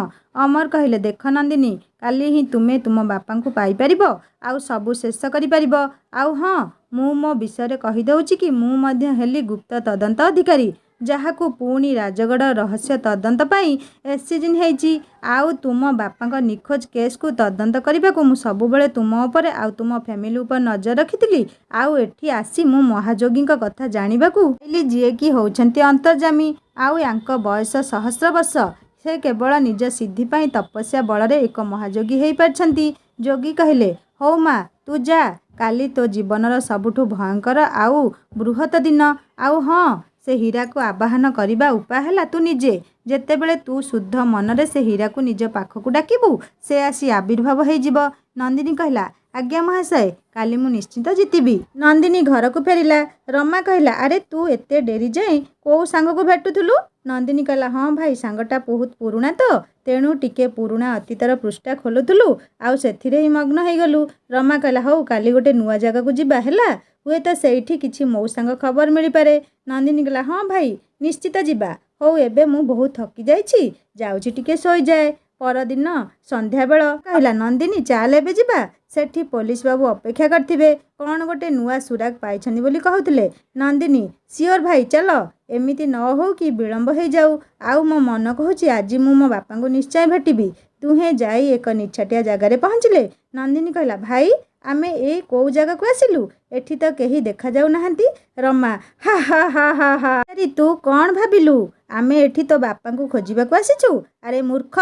ଅମର କହିଲେ, ଦେଖ ନନ୍ଦିନୀ, କାଲି ହିଁ ତୁମେ ତୁମ ବାପାଙ୍କୁ ପାଇପାରିବ ଆଉ ସବୁ ଶେଷ କରିପାରିବ। ଆଉ ହଁ, ମୁଁ ମୋ ବିଷୟରେ କହିଦେଉଛି କି ମୁଁ ମଧ୍ୟ ହେଲି ଗୁପ୍ତ ତଦନ୍ତ ଅଧିକାରୀ, ଯାହାକୁ ପୁଣି ରାଜଗଡ଼ ରହସ୍ୟ ତଦନ୍ତ ପାଇଁ ଏସ୍ସିଜିନ୍ ହେଇଛି। ଆଉ ତୁମ ବାପାଙ୍କ ନିଖୋଜ କେସ୍କୁ ତଦନ୍ତ କରିବାକୁ ମୁଁ ସବୁବେଳେ ତୁମ ଉପରେ ଆଉ ତୁମ ଫ୍ୟାମିଲି ଉପରେ ନଜର ରଖିଥିଲି। ଆଉ ଏଠି ଆସି ମୁଁ ମହାଯୋଗୀଙ୍କ କଥା ଜାଣିବାକୁ ପାଇଲି, ଯିଏକି ହେଉଛନ୍ତି ଅନ୍ତର୍ଯ୍ୟାମୀ। ଆଉ ୟାଙ୍କ ବୟସ ସହସ୍ର ବର୍ଷ। ସେ କେବଳ ନିଜ ସିଦ୍ଧି ପାଇଁ ତପସ୍ୟା ବଳରେ ଏକ ମହାଯୋଗୀ ହେଇପାରିଛନ୍ତି। ଯୋଗୀ କହିଲେ, ହଉ ମା, ତୁ ଯା। କାଲି ତୋ ଜୀବନର ସବୁଠୁ ଭୟଙ୍କର ଆଉ ବୃହତ ଦିନ। ଆଉ ହଁ, ସେ ହୀରାକୁ ଆବାହନ କରିବା ଉପାୟ ହେଲା ତୁ ନିଜେ। ଯେତେବେଳେ ତୁ ଶୁଦ୍ଧ ମନରେ ସେ ହୀରାକୁ ନିଜ ପାଖକୁ ଡାକିବୁ, ସେ ଆସି ଆବିର୍ଭାବ ହେଇଯିବ। ନନ୍ଦିନୀ କହିଲା, ଆଜ୍ଞା ମହାଶୟ, କାଲି ମୁଁ ନିଶ୍ଚିତ ଜିତିବି। ନନ୍ଦିନୀ ଘରକୁ ଫେରିଲା। ରମା କହିଲା, ଆରେ ତୁ ଏତେ ଡେରି ଯାଏଁ କୋଉ ସାଙ୍ଗକୁ ଭେଟୁଥିଲୁ? ନନ୍ଦିନୀ କହିଲା, ହଁ ଭାଇ, ସାଙ୍ଗଟା ବହୁତ ପୁରୁଣା ତ, ତେଣୁ ଟିକେ ପୁରୁଣା ଅତୀତର ପୃଷ୍ଠା ଖୋଲୁଥିଲୁ ଆଉ ସେଥିରେ ହିଁ ମଗ୍ନ ହେଇଗଲୁ। ରମା କହିଲା, ହଉ, କାଲି ଗୋଟେ ନୂଆ ଜାଗାକୁ ଯିବା ହେଲା। ହୁଏତ ସେଇଠି କିଛି ମଉସାଙ୍କ ଖବର ମିଳିପାରେ। ନନ୍ଦିନୀ କହିଲା, ହଁ ଭାଇ, ନିଶ୍ଚିତ ଯିବା। ହଉ, ଏବେ ମୁଁ ବହୁତ ଥକି ଯାଇଛି, ଯାଉଛି ଟିକେ ଶୋଇଯାଏ। ପରଦିନ ସନ୍ଧ୍ୟାବେଳ କହିଲା, ନନ୍ଦିନୀ, ଚାଲ ଏବେ ଯିବା। ସେଠି ପୋଲିସ ବାବୁ ଅପେକ୍ଷା କରିଥିବେ। କ'ଣ ଗୋଟେ ନୂଆ ସୁରାଗ ପାଇଛନ୍ତି ବୋଲି କହୁଥିଲେ। ନନ୍ଦିନୀ, ସିଓର ଭାଇ, ଚାଲ। ଏମିତି ନ ହଉ କି ବିଳମ୍ବ ହେଇଯାଉ। ଆଉ ମୋ ମନ କହୁଛି ଆଜି ମୁଁ ମୋ ବାପାଙ୍କୁ ନିଶ୍ଚୟ ଭେଟିବି। ଦୁହେଁ ଯାଇ ଏକ ନିଛାଟିଆ ଜାଗାରେ ପହଞ୍ଚିଲେ। ନନ୍ଦିନୀ କହିଲା, ଭାଇ, ଆମେ ଏଇ କୋଉ ଜାଗାକୁ ଆସିଲୁ? ଏଠି ତ କେହି ଦେଖାଯାଉ ନାହାନ୍ତି। ରମା, ହା ହା ହା ହା ହା, ଆରେ ତୁ କ'ଣ ଭାବିଲୁ ଆମେ ଏଠି ତୋ ବାପାଙ୍କୁ ଖୋଜିବାକୁ ଆସିଛୁ? ଆରେ ମୂର୍ଖ,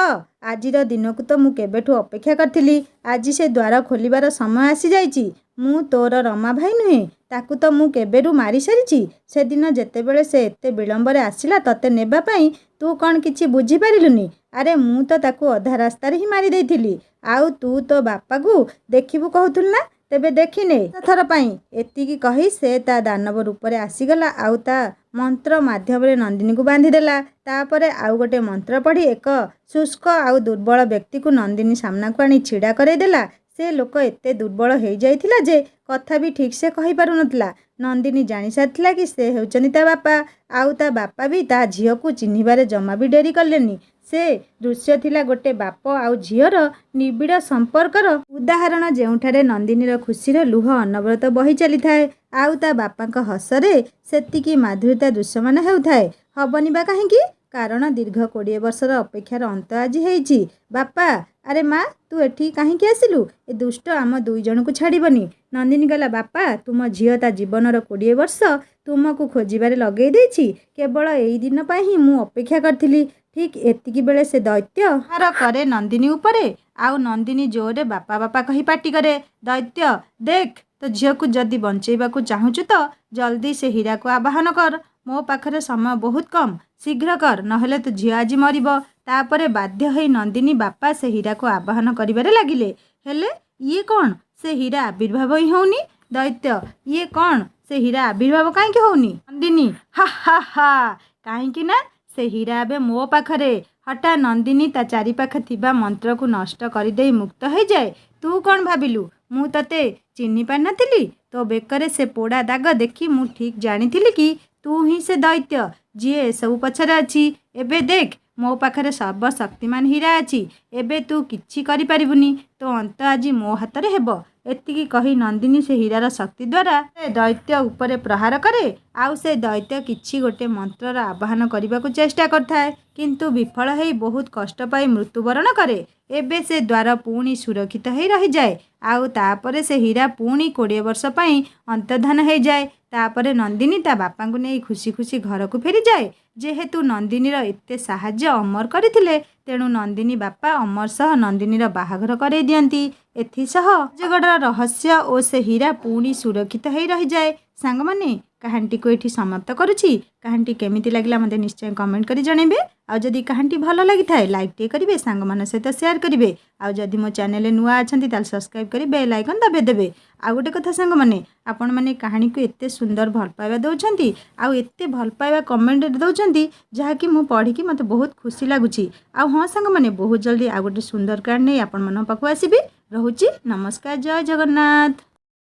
ଆଜିର ଦିନକୁ ତ ମୁଁ କେବେଠୁ ଅପେକ୍ଷା କରିଥିଲି। ଆଜି ସେ ଦ୍ୱାର ଖୋଲିବାର ସମୟ ଆସିଯାଇଛି। ମୁଁ ତୋର ରମା ଭାଇ ନୁହେଁ? ତାକୁ ତ ମୁଁ କେବେରୁ ମାରି ସାରିଛି। ସେଦିନ ଯେତେବେଳେ ସେ ଏତେ ବିଳମ୍ବରେ ଆସିଲା ତତେ ନେବା ପାଇଁ, ତୁ କ'ଣ କିଛି ବୁଝିପାରିଲୁନି? ଆରେ ମୁଁ ତ ତାକୁ ଅଧା ରାସ୍ତାରେ ହିଁ ମାରି ଦେଇଥିଲି। ଆଉ ତୁ ତୋ ବାପାକୁ ଦେଖିବୁ କହୁଥିଲୁ ନା? ତେବେ ଦେଖିନେ ଥର ପାଇଁ। ଏତିକି କହି ସେ ତା ଦାନବ ରୂପରେ ଆସିଗଲା ଆଉ ତା ମନ୍ତ୍ର ମାଧ୍ୟମରେ ନନ୍ଦିନୀକୁ ବାନ୍ଧିଦେଲା। ତାପରେ ଆଉ ଗୋଟେ ମନ୍ତ୍ର ପଢ଼ି ଏକ ଶୁଷ୍କ ଆଉ ଦୁର୍ବଳ ବ୍ୟକ୍ତିକୁ ନନ୍ଦିନୀ ସାମ୍ନାକୁ ଆଣି ଛିଡ଼ା କରେଇଦେଲା। से लोक एते दुर्बल हो जाइथिला जे कथा भी ठीक से कहि पारु नथला। नंदिनी जानी सारिथिला कि से हेउचनी ता बापा, आउ ता बापा भी ता झियो को चिन्हिबारे जमा भी डेरी कलेनी। से दृश्य थिला गोटे बाप आउ झियर निबिड़ संपर्कर उदाहरण, जेउठारे नंदिनीर खुशीर लुह अनवरत बही चली थाए, आउ ता बापांक हसरे सेतिकी माधुर्यता दृश्यमान हेउथाए। हबनी बा काहेकि, कारण दीर्घ 20 वर्षर अपेक्षार अंत आज हेइछि। बापा, अरे माँ तू एठी काहेकि आसिलु? ए दुष्ट आम दुई जन को छाड़बनी। नंदिनी कहला, बापा तुम झियो ता जीवनर 20 वर्ष तुमको खोजिबारे लगेई देछि। केवल एई दिन पाई ही मु अपेक्षा करथिली। ठीक एतिकी बेले से दैत्य हार करे नंदिनी उपरे। आउ नंदिनी जोरे बापा बापा कही पाटी करे। दैत्य, देख तो झियो को जदि बंचेबा को चाहुचु तो जल्दी से हीरा को आवाहन कर। मो पाखरे समय बहुत कम, शीघ्र कर, नहेले तो झियो आज मरिब। तापरे बाध्य होई नंदिनी बापा से हीरा को आवाहन करिबारे लागिले। हेले ये कौन? से हीरा आविर्भाव ही होउनी। दैत्य, ये कौन? से हीरा आविर्भाव काहेकि होउनी? नंदिनी, हा हा हा, काहेकि ना से हीरा एबे मो पाखरे। हटा नंदिनी ता चारि पाखे थिबा मंत्र को नष्ट करिदेई मुक्त हो जाए। तू कौन भाविलु मु तते चिन्हि पारि नथिली? तो बेकरे से पोड़ा दाग देखी मु ठीक जानिथिली कि तू ही से दैत्य जी सब पछरे अछि। एबे देख मो पाखरे सर्वशक्तिमान हीरा अछि। एबे तू किछि करि परिबुनी, तो अंत आज मो हातरे हेबो। एतिकी कही नंदिनी से हीरार शक्ति द्वारा से दैत्य उपरे प्रहार करे। आउ से दैत्य किछि गोटे मंत्रर आवाहन करने को चेष्टा करथाए, किंतु विफल होई बहुत कष्ट पाई मृत्युवरण करे। एबे से द्वार पुणी सुरक्षित हो रही जाए। आउ तापरे से हीरा पुणी 20 वर्ष पाई अंतर्धान हो जाए। तापरे नंदिनी ता बापा को नहीं खुशी खुशी घर को फेरी जाए। जेहेतु नंदिनीर एते साहाय्य अमर करथिले, तेणु नंदिनी बापा अमर सह नंदिनीर बाहाघर करई दियंती। एथिसह जगडर रहस्य और से हीरा पुणी सुरक्षित हो रही जाए। सांग माने कहानी को एठी समाप्त करुछि। कहानी केमिति लागिला मते निश्चय कमेंट करी जणेबे। आ जदि कहानी भल लगी थाए लाइक टे करिवे, सांग मान सहित शेयर करिवे। आ जदि मो चैनल नुआ अछंती ताल सब्सक्राइब करि बेल आइकन दबे देबे। आ गोटे कथा सांग माने, आपण माने कहानी को एते सुंदर भल पाइबा दउछंती, आ एते भल पाइबा कमेंट दउछंती, जहा कि मु पढी कि मते बहुत खुशी लागुछि। आ हां सांग माने बहुत जल्दी आ गोटे सुंदर कहानी आपण मन पाखु आसीबी। रहुछि, नमस्कार, जय जगन्नाथ।